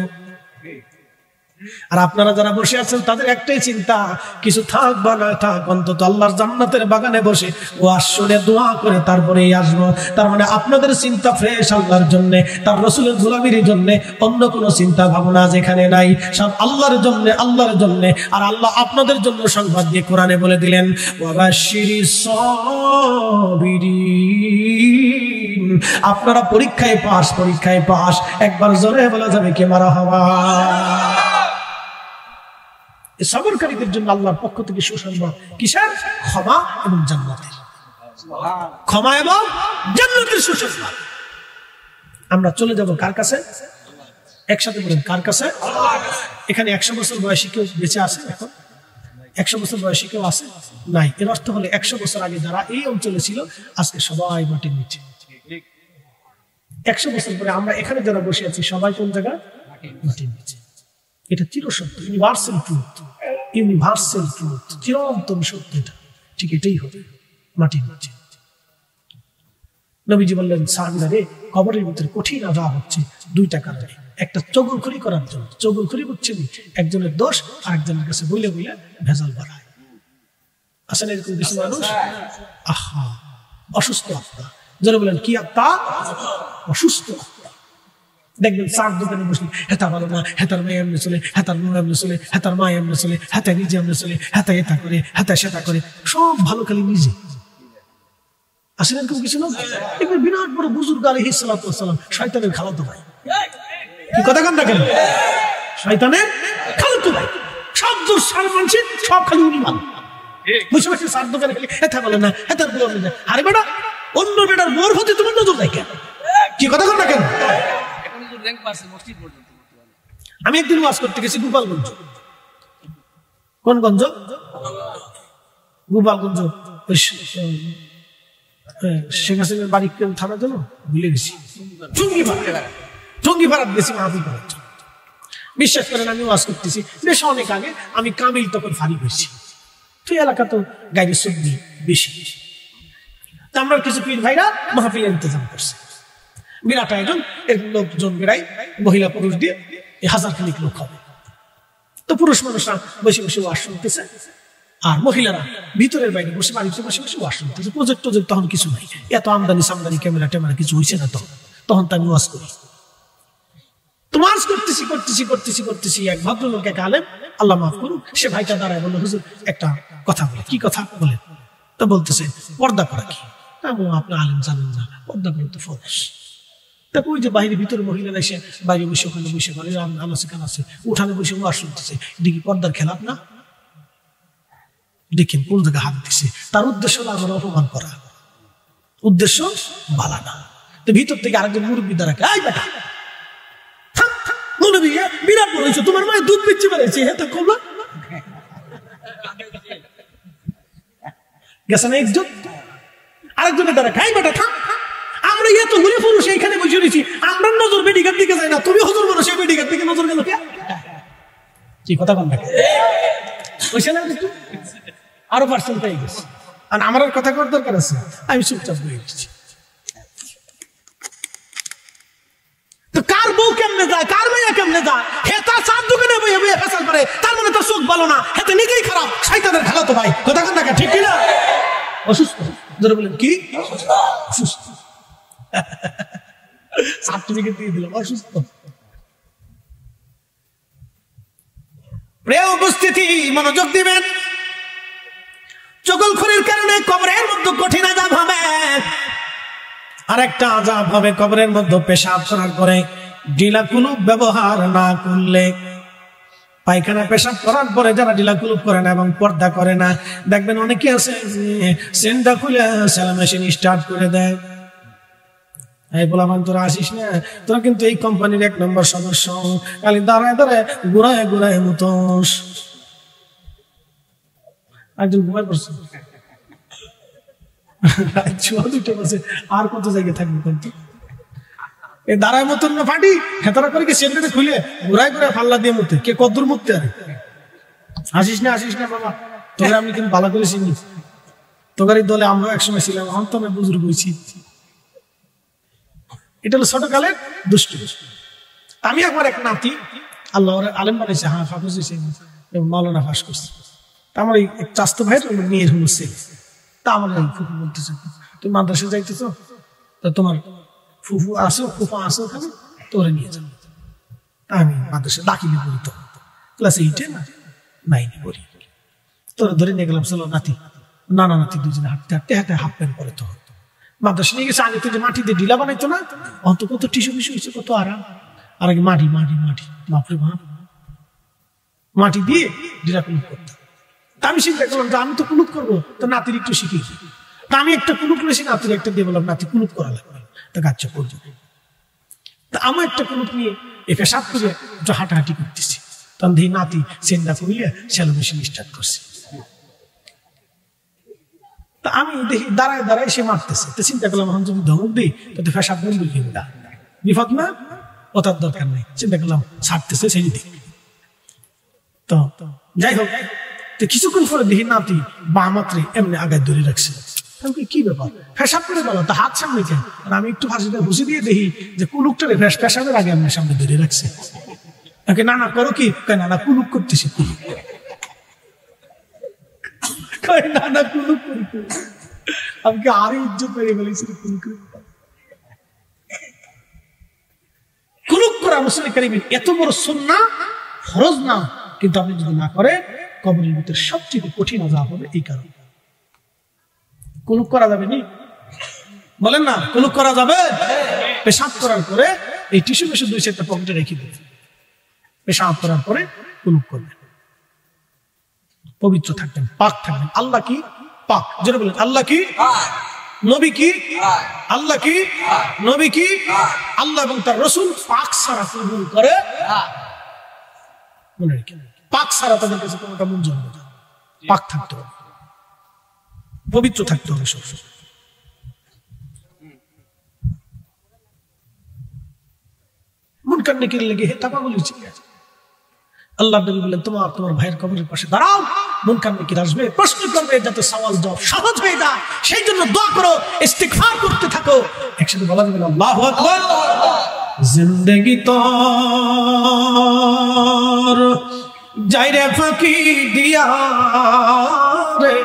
আর আপনারা যারা বসে আছেন তাদের একটাই চিন্তা, কিছু থাক বা না থাক, অন্তত আল্লাহর জান্নাতের বাগানে বসে ও আসলে দোয়া করে তারপরেই আসবো। তার মানে আপনাদের চিন্তা ফ্রেশ আল্লাহর জন্য, তার রাসূলের গোলামির জন্য, অন্য কোনো চিন্তা ভাবনা যেখানে নাই, সব আল্লাহর জন্য, আল্লাহর জন্য। আর আল্লাহ আপনাদের জন্য সংবাদ দিয়ে কোরআনে বলে দিলেন, ওয়াবাশশিরিস সাবিরিন, আপনারা পরীক্ষায় পাস, পরীক্ষায় পাস। একবার জোরে বলা যাবে কি মারহাবা। সবরকারীদের জন্য আল্লাহর পক্ষ থেকে সুসংবাদ, কিসের? ক্ষমা এবং জান্নাতের। ক্ষমা এবং জান্নাতের সুসংবাদ। আমরা চলে যাব কার কাছে? একসাথে বলেন, কার কাছে? এখানে 100 বছর বয়সী কেউ বেঁচে আছে? এখন 100 বছর বয়সী কেউ আছে? নাই। এর অর্থ হলো 100 বছর আগে যারা এই অঞ্চলে ছিল আজকে সবাই মাটির নিচে। 100 বছর পরে আমরা এখানে যারা বসে আছি সবাই কোন জায়গায়? মাটির নিচে। এটা চিরসত্য, ইউনিভার্সাল ট্রুথ, ইউনিভার্সাল ট্রুথ, চিরন্তন সত্য। এটা ঠিক এটাই হবে, মাটির নিচে। নবীজি বললেন, সাহাবীরা রে, কবরের ভিতরে কঠিন আযাব হচ্ছে 2টা কারণে। একটা চগলখড়ি করার জন্য। চগলখড়ি বুঝছেন? একজনের দোষ আর একজনের কাছে বইলে বইলে ভেজাল বাড়ায়। আসলে এরকম কিছু মানুষ, আহা, অসুস্থ আত্মা। যারা বলেন কি আত্মা? অসুস্থ আত্মা। দেখবেন চার দোকানে বসলে, হেতা ভালো না, হেতার মেয়ে এমনি চলে, হেতার মা এমনি চলে, হেতার মা এমনি চলে, হেতা নিজে এমনি চলে, হেতা এটা করে, হেতা সেটা করে, সব ভালো খালি নিজে। আসলে এরকম কিছু না? এবার বিরাট বড় বুজুর্গ আলাইহিস সালাতু ওয়াস সালাম শয়তানের খালাতো ভাই। কি কথা কান না কেন? শয়তানের খালাতো ভাই। সব দোষ সার মানুষের, সব খালি উনি ভালো। বসে বসে চার দোকানে খালি হেতা বলে না, হেতার বলে না। আরে বেটা, অন্য বেটার বোর হতে তোমার নজর দেয় কেন? কি কথা কান না কেন? আমি একদিন ওয়াজ করতে গেছি গোপালগঞ্জ। কোন গঞ্জ? গোপালগঞ্জ। শেখ হাসিনার বাড়ি থানার জন্য ভুলে গেছি, টঙ্গিপাড়া গেছি মাহফিল করার জন্য। বিশ্বাস করেন, আমি ওয়াজ করতেছি বেশ অনেক আগে। আমি কামিল তখন ফারিক হয়েছি। তো এলাকা তো গাড়ির সবজি বেশি। আমরা কিছু পীর ভাইরা মাহফিলের ইন্তজাম করছে, বিরাট আয়োজন। এর লোকজন বেড়াই, মহিলা পুরুষ দিয়ে 1000 খানিক লোক হবে। তো পুরুষ মানুষরা বসে বসে ওয়াজ শুনতেছে, আর মহিলারা ভিতরের বাইরে বসে বাড়িতে বসে বসে ওয়াজ শুনতেছে। প্রজেক্ট টজেক্ট তখন কিছু নাই, এত আমদানি সামদানি ক্যামেরা ট্যামেরা কিছু হয়েছে না। তখন তো আমি ওয়াজ করি। তো ওয়াজ করতেছি করতেছি করতেছি করতেছি, এক ভদ্রলোক, এক আলেম, আল্লাহ মাফ করুন, সে ভাইটা দাঁড়ায় বললো, হুজুর একটা কথা বলে। কি কথা বলে? তো বলতেছে পর্দা করা কি? আপনি আলেম জানেন না, পর্দা করে তো ফরজ। তারপর ওই যে বাইরে ভিতরে মহিলারা এসে বাইরে বসে, ওখানে বসে বলে আনাচে কানাচে, উঠানে বসে ওয়াজ শুনতেছে। দেখি পর্দার খেলাপ না? দেখেন কোন জায়গায় হাত দিছে। তার উদ্দেশ্য হলো আমার অপমান করা, উদ্দেশ্য বালা না। তো ভিতর থেকে আরেকজন মুরব্বী দ্বারা, এই বেটা মনে বিরাট বড় হয়েছে, তোমার মায়ের দুধ বেচে বেড়াইছে, হ্যাঁ তা কমলা গেছে না একজন। আরেকজনের দ্বারা, এই বেটা থাক, আমরা এত ঘুরে পুরুষ এইখানে বসে রয়েছি, আমরা নজর বেডিকার দিকে যাই না, তুমি হজর বলো সেই বেডিকার দিকে নজর গেল। কি কথা বল থাকে আরো পার্সেন্ট পেয়ে গেছে। আর আমার কথা করার দরকার আছে, আমি চুপচাপ হয়ে গেছি। তো কার বউ কেমনে যায়, কার মেয়ে কেমনে যায়, হে তার চার দোকানে বইয়ে বইয়ে ফেসাল করে, তার মানে তার চোখ ভালো না, হে তো নিজেই খারাপ, শয়তানের খেলা তো ভাই, কথা কথা ঠিক কিনা? অসুস্থ, ধরে বলেন কি অসুস্থ, সার্টিফিকেট দিয়ে দিলাম অসুস্থ। প্রিয় উপস্থিতি, মনোযোগ দিবেন। চগলখড়ির কারণে কবরের মধ্যে কঠিন আযাব হবে। আরেকটা আযাব হবে কবরের মধ্যে পেশাব করার পরে ঢিলা কুলুপ ব্যবহার না করলে। পায়খানা পেশাব করার পরে যারা ঢিলা কুলুপ করে না এবং পর্দা করে না, দেখবেন অনেকে আছে সেন্ডা খুলে সেলাই মেশিন স্টার্ট করে দেয়। এই বলামান তোরা আসিস না, তোরা কিন্তু এই কোম্পানির 1 নম্বর সদস্য, খালি দাঁড়ায় দাঁড়ায় ঘুরায় ঘুরায় মতোস। একজন ঘুমায় পড়ছে, আর কত জায়গায় থাকবে কিন্তু এই দাঁড়ায় মতন না ফাটি হেতারা করে কি সেন্টারে খুলে ঘুরায় ঘুরায় ফাল্লা দিয়ে মরতে, কে কদ্দুর মুক্তি। আরে আসিস না বাবা, তোকে আমি কিন্তু ভালো করে চিনি, তোকার এই দলে আমরাও একসময় ছিলাম, এখন তো আমি বুজুর্গ হয়েছি। এটা হলো ছোটকালের দুষ্টু। আমি একবার এক নাতি আল্লাহ আলেম বানাইছে, হ্যাঁ ফাঁস হয়েছে, মাওলানা ফাঁস করছে। তা আমার এই চাস্ত ভাইয়ের মেয়ের হচ্ছে, তা আমার এই ফুফু বলতেছে, তুমি মাদ্রাসা যাইতেছ, তা তোমার ফুফু আসো, ফুফা আসো ওখানে, তোরে নিয়ে যাবো। আমি মাদ্রাসা দাখিলে পড়ি, তো ক্লাস 8-এ না 9-এ পড়ি। তোরা ধরে নিয়ে গেলাম, চলো নাতি, নানা নাতি দুজনে হাঁটতে হাঁটতে হাঁটতে হাফ প্যান্ট পরে তো মাদ্রাসা নিয়ে গেছে। আগে তো যে মাটিতে ঢিলা বানাইতো না, অন্ত কত টিসু মিশু হয়েছে, কত আরাম। আর আগে মাটি মাটি মাটি বাপরে বাপ, মাটি দিয়ে ঢিলা কুলুপ করতাম। তা আমি চিন্তা করলাম যে আমি তো কুলুপ করবো, তো নাতির একটু শিখি। তা আমি একটা কুলুপ করেছি, নাতির একটা দিয়ে বললাম নাতি কুলুপ করা লাগবে, তা গাচ্ছা করবো। তা আমার একটা কুলুপ নিয়ে এ পেশাব করে একটু হাঁটাহাঁটি করতেছি, তখন দেখি নাতি সেন্ডা করিয়ে সেলাই মেশিন স্টার্ট করছে। তা আমি দেখি দাঁড়ায় দাঁড়ায় সে মারতেছে, তো চিন্তা করলাম এখন যদি ধমক দিই তো পেশাব বন্ধ কিনা বিপদ না, ও তার দরকার নেই। চিন্তা করলাম ছাড়তেছে সেই দিক। তো যাই হোক, তো কিছুক্ষণ পরে দেখি নাতি বা মাত্রে এমনি আগায় ধরে রাখছে। কি ব্যাপার, পেশাব করে গেল, তা হাত সামনে কেন? আমি একটু ফাঁসিতে হুঁসি দিয়ে দেখি যে কুলুকটারে পেশাবের আগে আমার সামনে ধরে রাখছে। নানা করো কি? নানা কুলুক করতেছি। নানা কুলুক করতে আমাকে আরো ইজ্জত বেড়ে ফেলেছিল। কুলুক করা মুসলিম কারিমের এত বড় সুন্নাহ, ফরজ না, কিন্তু আপনি যদি না করেন কবরের ভিতরে সবচেয়ে কঠিন আযাব হবে। এই কারণে কুলুক করা যাবে নি, বলেন না কুলুক করা যাবে? পেশাব করার পরে এই টিস্যু মেশু 2-4টা পকেটে রেখে দেবেন, পেশাব করার পরে কুলুক করবেন, পবিত্র থাকবেন, পাক থাকবেন। আল্লাহ কি পাক, যেটা বলেন আল্লাহ কি, নবী কি, আল্লাহ কি, নবী কি, আল্লাহ এবং তার রাসূল পাক ছাড়া কবুল করে মনে রেখে, পাক ছাড়া তাদের কাছে কোনোটা মঞ্জুর হবে না। পাক থাকতে হবে, পবিত্র থাকতে হবে সবসময়। মুনকার নেকির লেগে হে তাবা বলেছি, আল্লাহ নবী বলেন তোমার ভাইয়ের কবরের পাশে দাঁড়াও, মুনকার নেকির আসবে, প্রশ্ন করবে, যাতে সওয়াল জবাব সহজ হয়ে যায়। সেই জন্য দোয়া করো, ইস্তিগফার করতে থাকো। একসাথে বলা যাবে আল্লাহু আকবার। জিন্দেগি তোর যাইরে ফাঁকি দিয়া রে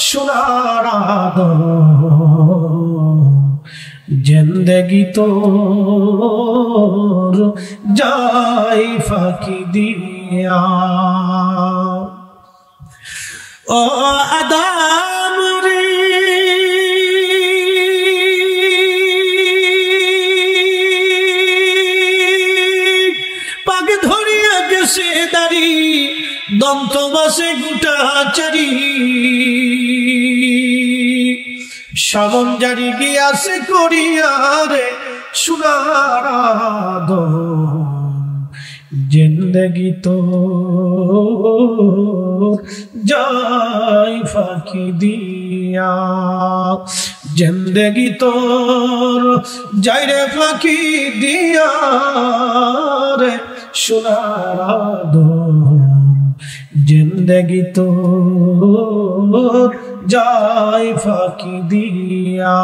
সোনার আদর, জিন্দেগি তোর যাই ফাঁকি দিয়া। ও আদম রে পাগ ধরিয়া গেছে দাড়ি, দন্ত বাসে গোটা চারি, সমন জারি গিয়াছে করিয়া রে সোনার আদর, জিন্দেগি তোর যাই ফাঁকি দিয়া, জিন্দেগি তোর যাই রে ফাঁকি দিয়া রে সোনার আদর, জিন্দেগি তোর যাই ফাঁকি দিয়া।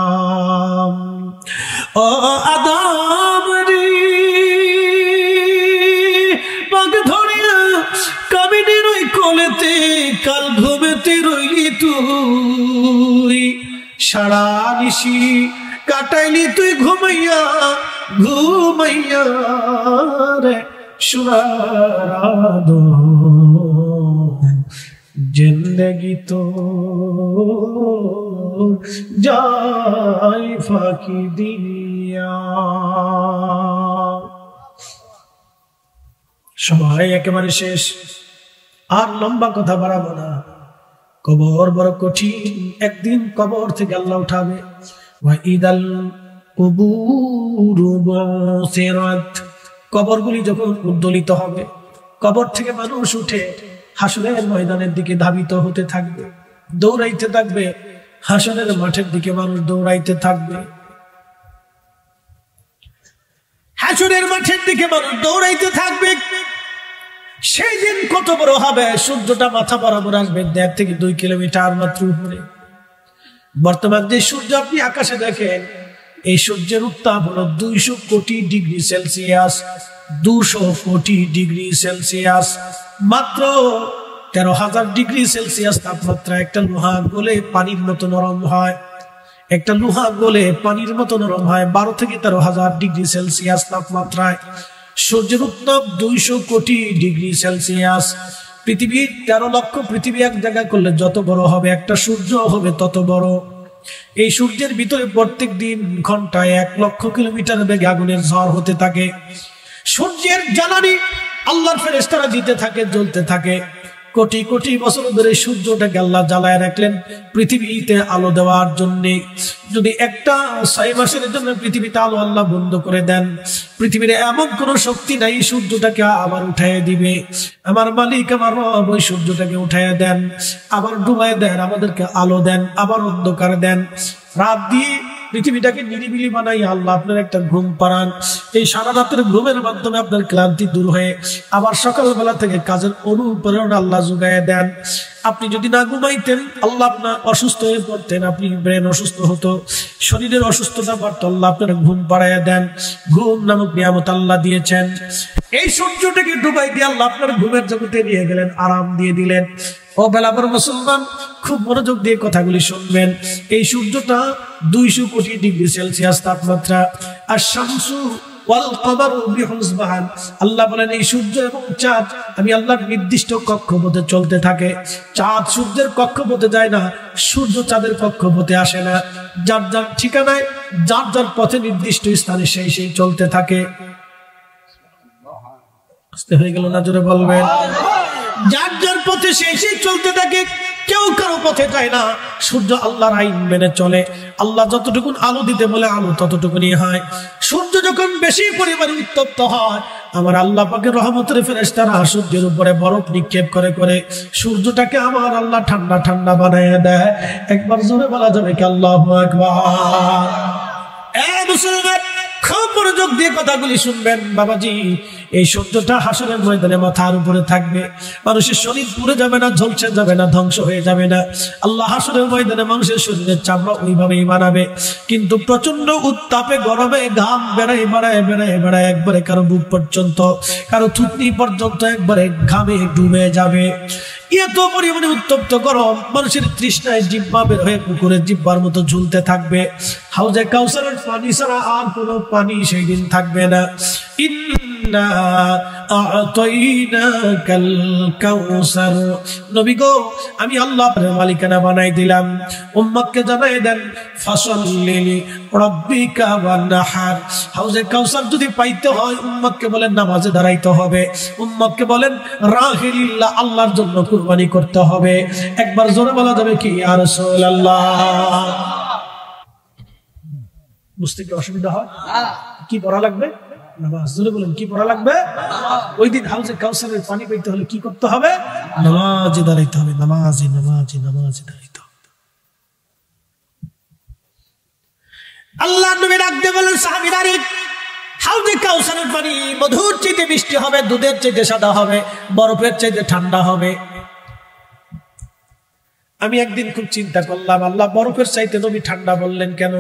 ও আদম রে সারা নিশি কাটাইলি তুই ঘুমাইয়া ঘুমাইয়া রে সুরারাদো জিন্দগি তো যায় ফাঁকি দিয়া। সবাই একেবারে শেষ, আর লম্বা কথা বাড়াবো না। কবর বড় কঠিন, একদিন কবর থেকে আল্লাহ উঠাবে। ওয়াইদাল কুবুরু বুসিরাত, কবরগুলি যখন উদ্দোলিত হবে, কবর থেকে মানুষ উঠে হাসরের ময়দানের দিকে ধাবিত হতে থাকবে, দৌড়াইতে থাকবে। হাসরের মাঠের দিকে মানুষ দৌড়াইতে থাকবে, হাসরের মাঠের দিকে মানুষ দৌড়াইতে থাকবে। সেই দিন কত বড় হবে, সূর্যটা মাথা বরাবর আসবে 1.5 থেকে 2 কিলোমিটার মাত্র উপরে। বর্তমান যে সূর্য আপনি আকাশে দেখেন, এই সূর্যের উত্তাপ হলো 200 কোটি ডিগ্রি সেলসিয়াস। 200 কোটি ডিগ্রি সেলসিয়াস, মাত্র 13,000 ডিগ্রি সেলসিয়াস তাপমাত্রা। একটা লোহা গলে পানির মতো নরম হয়, একটা লোহা গলে পানির মতো নরম হয় 12 থেকে 13,000 ডিগ্রি সেলসিয়াস তাপমাত্রায়। সূর্যের উত্তাপ 200 কোটি ডিগ্রি সেলসিয়াস। পৃথিবীর 13 লক্ষ পৃথিবী এক জায়গায় করলে যত বড় হবে, একটা সূর্য হবে তত বড়। এই সূর্যের ভিতরে প্রত্যেক দিন ঘন্টায় 1 লক্ষ কিলোমিটার বেগে আগুনের ঝড় হতে থাকে। সূর্যের জ্বালানি আল্লাহর ফেরেশতারা দিতে থাকে, জ্বলতে থাকে। কোটি কোটি বছর ধরে সূর্যটাকে আল্লাহ জ্বালায় রাখলেন পৃথিবীতে আলো দেওয়ার জন্য। যদি একটা 6 মাসের জন্য পৃথিবীতে আলো আল্লাহ বন্ধ করে দেন, পৃথিবীর এমন কোন শক্তি নাই সূর্যটাকে আবার উঠাইয়া দিবে। আমার মালিক, আমার রব ওই সূর্যটাকে উঠাইয়া দেন, আবার ডুবাইয়া দেন, আমাদেরকে আলো দেন, আবার অন্ধকার দেন। রাত দিয়ে পৃথিবীটাকে নিরিবিলি বানাই আল্লাহ আপনার একটা ঘুম পাড়ান। এই সারা রাতের ঘুমের মাধ্যমে আপনার ক্লান্তি দূর হয়ে আবার সকালবেলা থেকে কাজের অনুপ্রেরণা আল্লাহ জোগাইয়া দেন। আপনি যদি না ঘুমাইতেন, আল্লাহ আপনার অসুস্থ হয়ে পড়তেন, আপনি ব্রেন অসুস্থ হতো, শরীরের অসুস্থতা বাড়তো, আল্লাহ আপনার ঘুম পাড়াইয়া দেন। ঘুম নামক নিয়ামত আল্লাহ দিয়েছেন। এই সূর্যটাকে ডুবাই দিয়ে আল্লাহ আপনার ঘুমের জগতে নিয়ে গেলেন, আরাম দিয়ে দিলেন। ও বেলাবর মুসলমান, খুব মনোযোগ দিয়ে কথাগুলি শুনবেন। এই সূর্যটা 200 কোটি ডিগ্রি সেলসিয়াস তাপমাত্রা। আর শামসু ওয়াল কমারু বিহুসবান, আল্লাহ বলেন এই সূর্য এবং চাঁদ আমি আল্লাহর নির্দিষ্ট কক্ষপথে চলতে থাকে। চাঁদ সূর্যের কক্ষপথে যায় না, সূর্য চাঁদের কক্ষপথে আসে না। যার যার ঠিকানায়, যার যার পথে নির্দিষ্ট স্থানে সেই সেই চলতে থাকে। বুঝতে হয়ে গেল না? জোরে বলবেন। যার যার পথে সেই সেই চলতে থাকে, কেউ কারো পথে যায় না। সূর্য আল্লাহর আইন মেনে চলে। আল্লাহ যতটুকু আলো দিতে বলে আলো ততটুকুনি হয়। সূর্য যখন বেশি পরিমাণে উত্তপ্ত হয়, আমার আল্লাহ পাকের রহমতের ফেরেশতারা সূর্যের উপরে বরফ নিক্ষেপ করে করে সূর্যটাকে আমার আল্লাহ ঠান্ডা ঠান্ডা বানায় দেয়। একবার জোরে বলা যাবে কি আল্লাহু আকবার? মুসলমান, খুব মনোযোগ দিয়ে কথাগুলি শুনবেন বাবাজি। এই সূর্যটা হাসরের ময়দানে মাথার উপরে থাকবে। মানুষের শরীর পুড়ে যাবে না, ঝলসে যাবে না, ধ্বংস হয়ে যাবে না। আল্লাহ হাসরের ময়দানে মানুষের শরীরের চামড়া ওইভাবেই বানাবে, কিন্তু প্রচন্ড উত্তাপে গরমে ঘাম বেড়ায় বেড়ায় বেড়ায় বেড়ায় একবারে কারো বুক পর্যন্ত, কারো থুতনি পর্যন্ত একবারে ঘামে ডুবে যাবে। এত পরিমাণে উত্তপ্ত গরম, মানুষের তৃষ্ণায় জিহ্বা বের হয়ে কুকুরের জিহ্বার মতো ঝুলতে থাকবে। হাউজে কাউসারের পানি ছাড়া আর কোনো পানি সেই দিন থাকবে না। ইন্না আ'তাইনাকাল কাউসার, নবী গো আমি আল্লাহ আপনার মালিকানা বানাই দিলাম। উম্মতকে জানাই দেন ফাসাল্লি লিরাব্বিকা ওয়ানহার। হাউজে কাউসার যদি পাইতে হয় উম্মতকে বলেন নামাজে দাঁড়াইতে হবে, উম্মতকে বলেন রাহিলিল্লাহ আল্লাহর জন্য কুরবানি করতে হবে। একবার জোরে বলা যাবে কি ইয়া রাসূলুল্লাহ? বুঝতে কি অসুবিধা হয়? কি পড়া লাগবে? নামাজ। জোরে বলেন কি পড়া লাগবে? ওই দিন হাউজে কাউসারের পানি পেতে হলে কি করতে হবে? নামাজে দাঁড়াইতে হবে। নামাজে নামাজে নামাজে দাঁড়াইতে হবে। আল্লাহ নবী ডাকতে বলেন সাহাবীরা, হাউজে কাউসারের পানি মধুর চাইতে মিষ্টি হবে, দুধের চাইতে সাদা হবে, বরফের চাইতে ঠান্ডা হবে। আমি একদিন খুব চিন্তা করলাম, আল্লাহ বরফের চাইতে নবী ঠান্ডা বললেন কেন?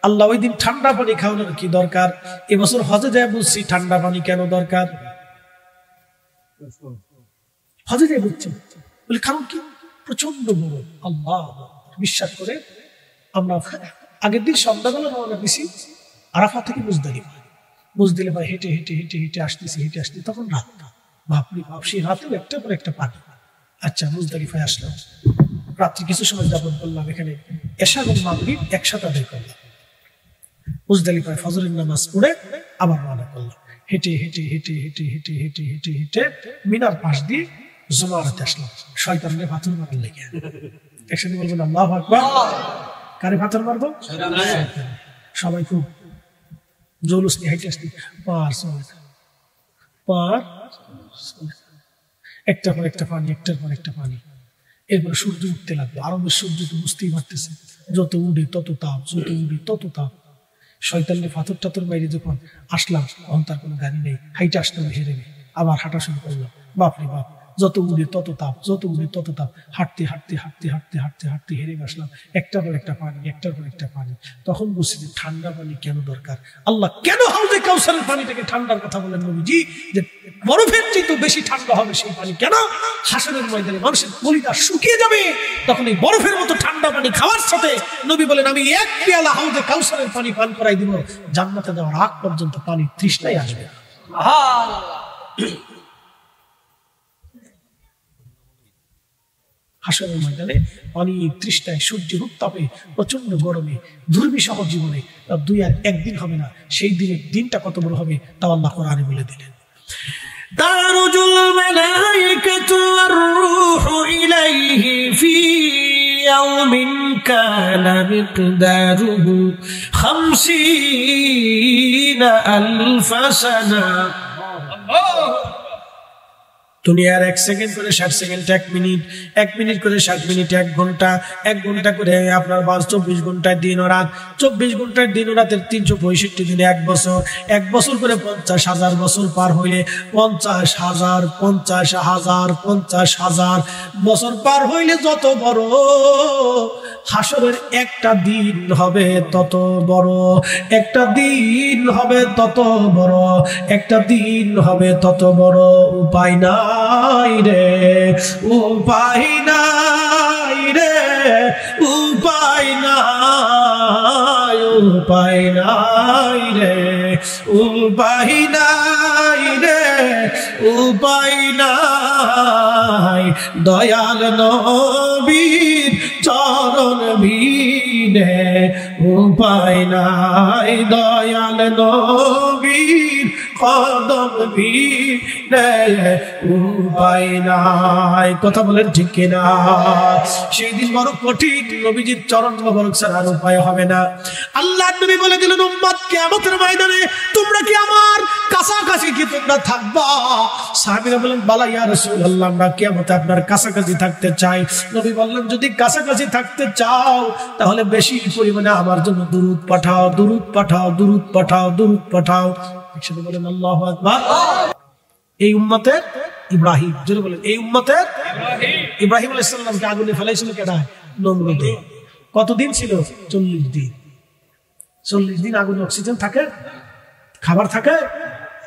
আল্লাহ ওই দিন ঠান্ডা পানি খাওয়ানোর কি দরকার? এবছর হজে যায় বুঝছি ঠান্ডা পানি কেন দরকার। হজে যায় বুঝছি বলে কারণ কি? প্রচন্ড গরম। আল্লাহ বিশ্বাস করে আমরা আগের দিন সন্ধ্যাবেলা রওনা দিছি আরাফা থেকে মুজদালিফা হেঁটে হেঁটে হেঁটে হেঁটে আসতেছি তখন রাত। বাপরে বাপ, সেই রাতেও একটার পর একটা পানি। আচ্ছা, মুজদালিফায় আসলাম, রাত্রি কিছু সময় যাপন করলাম, এখানে এশা এবং মাগরিব একসাথে আদায় করলাম। মুজদালিফায় ফজরের নামাজ পড়ে আবার রওনা করলাম, হেঁটে হেঁটে হেঁটে হেঁটে হেঁটে হেঁটে হেঁটে হেঁটে মিনার পাশ দিয়ে জমারাতে আসলাম। শয়তানকে পাথর মারার লেগে। একসাথে বলবেন আল্লাহু আকবার। কারে পাথর মারবো? সবাই খুব জৌলুস নিয়ে হেঁটে আসছি, পার একটার পর একটা পানি, একটার পর একটা পানি। এরপরে সূর্য উঠতে লাগলো। আরবের সূর্য তো বুঝতেই পারতেছে, যত উঠে তত তাপ, যত উঠে তত তাপ। শয়তানের পাথর টাথর বাইরে যখন আসলাম, তখন তার কোনো গাড়ি নেই, হাইটে আসলাম হেরে। আবার হাঁটা শুরু করলাম। বাপরে বাপ, যত উড়ে তত তাপ, যত উড়ে তত তাপ। হাঁটতে হাঁটতে হাঁটতে হাঁটতে হাঁটতে হাঁটতে হেরে আসলাম। একটার পর একটা পানি, একটার পর একটা পানি। তখন বুঝছি যে ঠান্ডা পানি কেন দরকার। আল্লাহ কেন হাউজে কাউসারের পানিটাকে ঠান্ডার কথা বলেন নবীজি, যে বরফের চেয়ে বেশি ঠান্ডা হবে সেই পানি। কেন? হাসরের ময়দানে মানুষের কলিজা শুকিয়ে যাবে, তখন এই বরফের মতো ঠান্ডা পানি খাওয়ার সাথে নবী বলেন, আমি এক পেয়ালা হাউজে কাউসারের পানি পান করাই দিব, জান্নাতে যাওয়ার আগ পর্যন্ত পানি তৃষ্ণাই আসবে। হাসরের ময়দানে পানি তৃষ্ণায়, সূর্যের উত্তাপে, প্রচন্ড গরমে, দুর্বিষহ জীবনে 2 আর 1 দিন হবে না। সেই দিনের দিনটা কত বড় হবে তাও আল্লাহ কোরআনে বলে দিলেন। তারুজুল মালাইকাতু ওয়ার রূহু ইলাইহি ফি ইয়াউমিন কানা মিকদারুহু 50,000 সানা। দুনিয়ার 1 সেকেন্ড করে 60 সেকেন্ড, 1 মিনিট, 1 মিনিট করে 60 মিনিট, 1 ঘন্টা, 1 ঘন্টা করে আপনার 24 ঘন্টায় দিন ও রাত, 24 ঘন্টায় দিন ও রাতের 365 দিনে 1 বছর, 1 বছর করে 50,000 বছর পার হইলে 50,000 বছর পার হইলে যত বড় হাসরের একটা দিন হবে তত বড়, একটা দিন হবে তত বড়, একটা দিন হবে তত বড়। উপায় নাই রে, উপায় নাই রে, উপায় নাই, উপায় নাই রে, উপায় নাই রে, উপায় নাই। দয়াল নবীর চরণ ভিড়ে উপায় নাই, দয়াল নবীর কদম ভিড়ে উপায় নাই। কথা বলেন ঠিক কিনা? সেই দিন বড় কঠিন, নবীজির চরণ মোবারক ছাড়া আর উপায় হবে না। আল্লাহ নবী বলে দিলেন, উম্মত কিয়ামতের ময়দানে তোমরা কি আমার কাছাকাছি কি তোমরা থাকবা? সাহাবীরা বলেন, বালা ইয়া রাসূলুল্লাহ, আমরা কিয়ামতে আপনার কাছাকাছি থাকতে চাই। নবী বললেন, যদি কাছাকাছি থাকতে চাও তাহলে বেশি পরিমাণে আমার জন্য দুরূদ পাঠাও, দুরূদ পাঠাও, দুরূদ পাঠাও, দুরূদ পাঠাও। একসাথে বলেন আল্লাহু আকবার। এই উম্মতের ইব্রাহিম, জোরে বলেন, এই উম্মতের ইব্রাহিম আলাইহিস সালামকে আগুনে ফেলাইছিল কেডা? নমরুদে। কতদিন ছিল? 40 দিন। 40 দিন আগুনে অক্সিজেন থাকে, খাবার থাকে,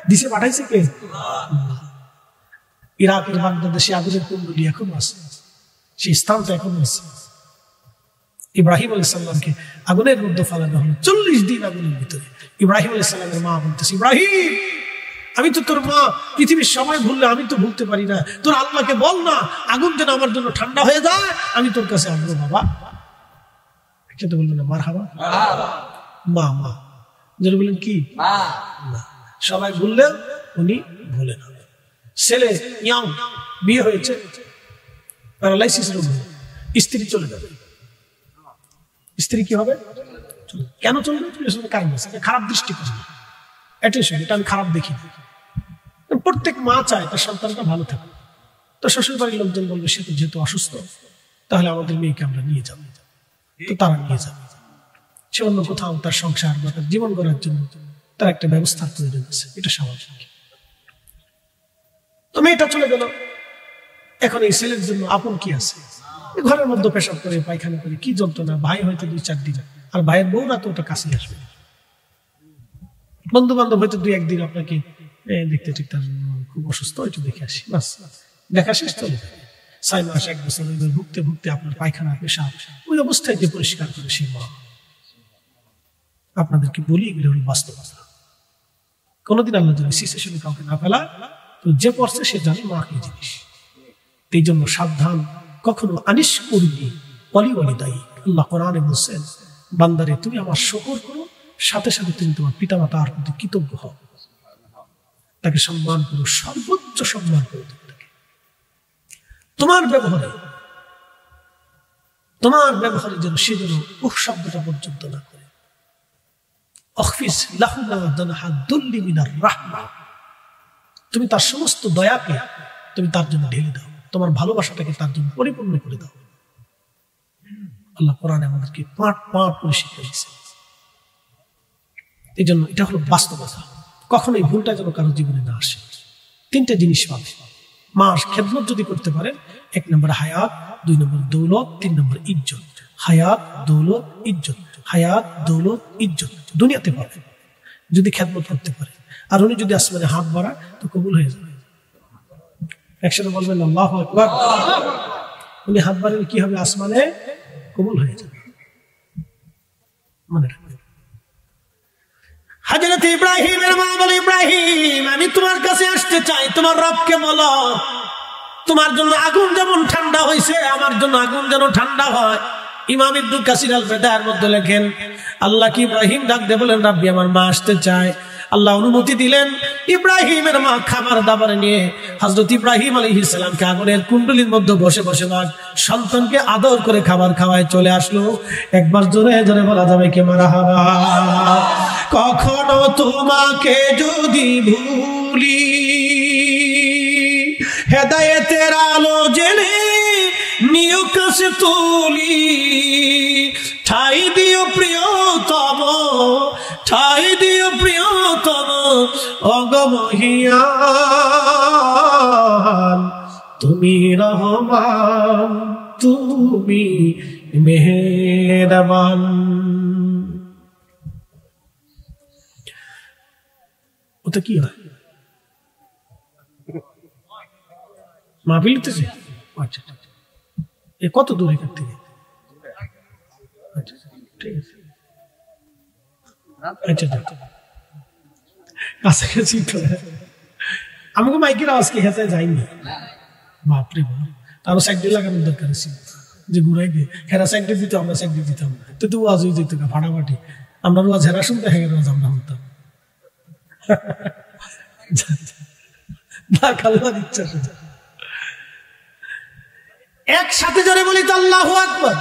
দিশে পাঠাইছে কে? ইরাকের বাগদাদেশে আগুনের কুণ্ডলী এখনো আছে, সেই স্থানটা এখনো আছে। ইব্রাহিম আলাইহিস সালামকে আগুনের মধ্যে ফেলানো হলো 40 দিন আগুনের ভিতরে। ইব্রাহিম আলাইহিস সালামের মা বলতেছে, ইব্রাহিম, আমি তো তোর মা, পৃথিবীর সময় ভুললে আমি তো ভুলতে পারি না, তোর আল্লাহকে বল না আগুন যেন আমার জন্য ঠান্ডা হয়ে যায়, আমি তোর কাছে আসবো বাবা। একসাথে বলবেন না মারহাবা? মা, মা যেন বলেন কি? সবাই ভুললে উনি ভুলে না। ছেলে ইয়াং, বিয়ে হয়েছে, প্যারালাইসিস রোগ, স্ত্রী চলে যাবে। স্ত্রী কি হবে? কেন চলবে? কারণ আছে, খারাপ দৃষ্টি করবে, এটা আমি খারাপ দেখি। প্রত্যেক মা চায় তার সন্তানটা ভালো থাকে। তো শ্বশুর বাড়ির লোকজন বলবে, সে তো যেহেতু অসুস্থ, তাহলে আমাদের মেয়েকে আমরা নিয়ে যাবো। তো তারা নিয়ে যাবে, সে অন্য কোথাও তার সংসার বা তার জীবন গড়ার জন্য তার একটা ব্যবস্থার প্রয়োজন আছে, এটা স্বাভাবিক। তো মেয়েটা চলে গেল। এখন এই ছেলের জন্য আপন কি আছে? ঘরের মধ্যে পেশাব করে, পায়খানা করে, কি যন্ত্রণা। ভাই হয়তো 2-4 দিন, আর ভাইয়ের বউরা তো ওটা কাছে আসবে। বন্ধু বান্ধব হয়তো 2-1 দিন আপনাকে দেখতে ঠিক খুব অসুস্থ, একটু দেখে আসি, বাস দেখা শেষ, চলে যাবে। 6 মাস 1 বছর ভুগতে ভুগতে আপনার পায়খানা পেশাব ওই অবস্থায় যে পরিষ্কার করে সেই মা। আপনাদেরকে বলি, এগুলো হলো বাস্তবতা। কোনোদিন আল্লাহ যদি সিচুয়েশনে কাউকে না ফেলা, তো যে পড়ছে সে জানে মাকে জিনিস। এই জন্য সাবধান, কখনো আনিস করবি অলি অলি দায়ী। আল্লাহ কোরআনে বলছেন, বান্দারে তুমি আমার শকর করো, সাথে সাথে তুমি তোমার পিতা মাতার প্রতি কৃতজ্ঞ হও, তাকে সম্মান করো, সর্বোচ্চ সম্মান করো। তোমার ব্যবহারে যেন সে যেন উহ শব্দটা পর্যন্ত না করে। তুমি তার সমস্ত দয়াকে তুমি তার জন্য ঢেলে দাও, তোমার ভালোবাসাটাকে তার জন্য পরিপূর্ণ করে দাও। আল্লাহ কোরআনে আমাদেরকে পাঠ করে শিখিয়ে দিয়েছে। এই জন্য এটা হলো বাস্তবতা। কখনোই ভুলটা যেন কারো জীবনে না আসে। 3টে জিনিস পাবে। মার খেদমত যদি করতে পারেন, 1 নম্বর হায়াত, 2 নম্বর দৌলত, 3 নম্বর ইজ্জত। হায়াত, দৌলত, ইজ্জত। হায়াত, দৌলত, ইজ্জত দুনিয়াতে পাবে যদি খেদমত করতে পারে। আর উনি যদি আসমানে হাত বাড়ায় তো কবুল হয়ে যাবে। একসাথে বলবেন আল্লাহু আকবার। উনি হাত বাড়ালে কি হবে? আসমানে কবুল হয়ে যাবে। মনে রাখবেন। হযরত ইব্রাহিমের মা বলে, ইব্রাহিম আমি তোমার কাছে আসতে চাই, তোমার রবকে বলো তোমার জন্য আগুন যেমন ঠান্ডা হয়েছে, আমার জন্য আগুন যেন ঠান্ডা হয়। ইমাম ইবনে কাসির আল বেদায়ের মধ্যে লেখেন, আল্লাহ কি ইব্রাহিম ডাক দিয়ে বলেন, রাব্বি আমার মা আসতে চায়। আল্লাহ অনুমতি দিলেন। ইব্রাহিমের মা খাবার দাবার নিয়ে হযরত ইব্রাহিম আলাইহিস সালামকে আগুনের কুণ্ডলীর মধ্যে বসে বসে সন্তানকে আদর করে খাবার খাওয়ায় চলে আসলো। একবার জোরে জোরে বলা যাবে কি মারহাবা। কখনো তোমাকে যদি ভুলি, হেদায়েতের আলো জেনে নিও কাছে তুলি, ঠাই দিও প্রিয়তম, ঠাই দিও প্রিয়তম অগমহিয়ান, তুমি রহমান, তুমি মেহেরবান। ওটা কি হয়? মাহফিল হইতেছে? আচ্ছা, এ কত দূর এখান থেকে? আচ্ছা ঠিক আছে, আচ্ছা কাছাকাছি। আমাকে মাইকের আওয়াজ কি হেঁচে যায়নি? বাপরে বাপ, আরো সাইড লাগানোর দরকার ছিল, যে ঘুরাই দিয়ে হেরা সাইড দিতে, আমরা সাইড দিতাম, তো তো ওয়াজ হয়ে যেত ফাটাফাটি। আমরা ওয়াজ হেরা শুনতে, হেরা ওয়াজ আমরা শুনতাম। একসাথে জোরে বলি তো আল্লাহু আকবার।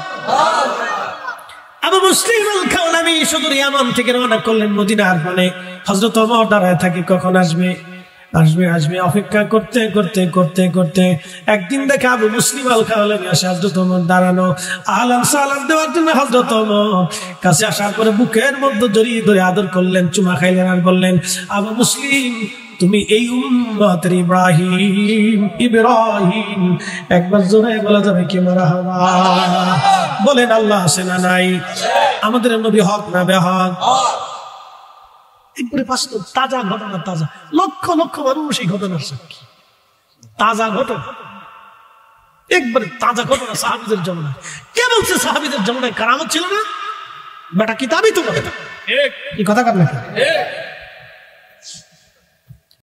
আবু মুসলিম আল খাওলামি সুদূর ইয়ামান থেকে রওনা করলেন মদিনার পানে। হযরত ওমর দাঁড়ায় থাকে, কখন আসবে আসবে আসবে, অপেক্ষা করতে করতে করতে করতে একদিন দেখে আবু মুসলিম আল খাওলামি আসে। হযরত ওমর দাঁড়ানো, আহলান সালাম দেওয়ার জন্য হযরত ওমর কাছে আসার পরে বুকের মধ্যে জড়িয়ে ধরে আদর করলেন, চুমা খাইলেন আর বললেন, আবু মুসলিম তুমি এই উম্মতের ইব্রাহিম, ইব্রাহিম। একবার জোরে বলা যাবে কি মারহাবা? বলেন আল্লাহ আছে না নাই? আমাদের নবী হক না বেহক? একবারে বাস্তব তাজা ঘটনা, তাজা লক্ষ লক্ষ মানুষ এই ঘটনার সাক্ষী। তাজা ঘটনা, একবারে তাজা ঘটনা সাহাবীদের জমানায়। কে বলছে সাহাবীদের জমানায় কারামত ছিল না? বেটা কিতাবই তো বলে, এই কথা কার লেখা?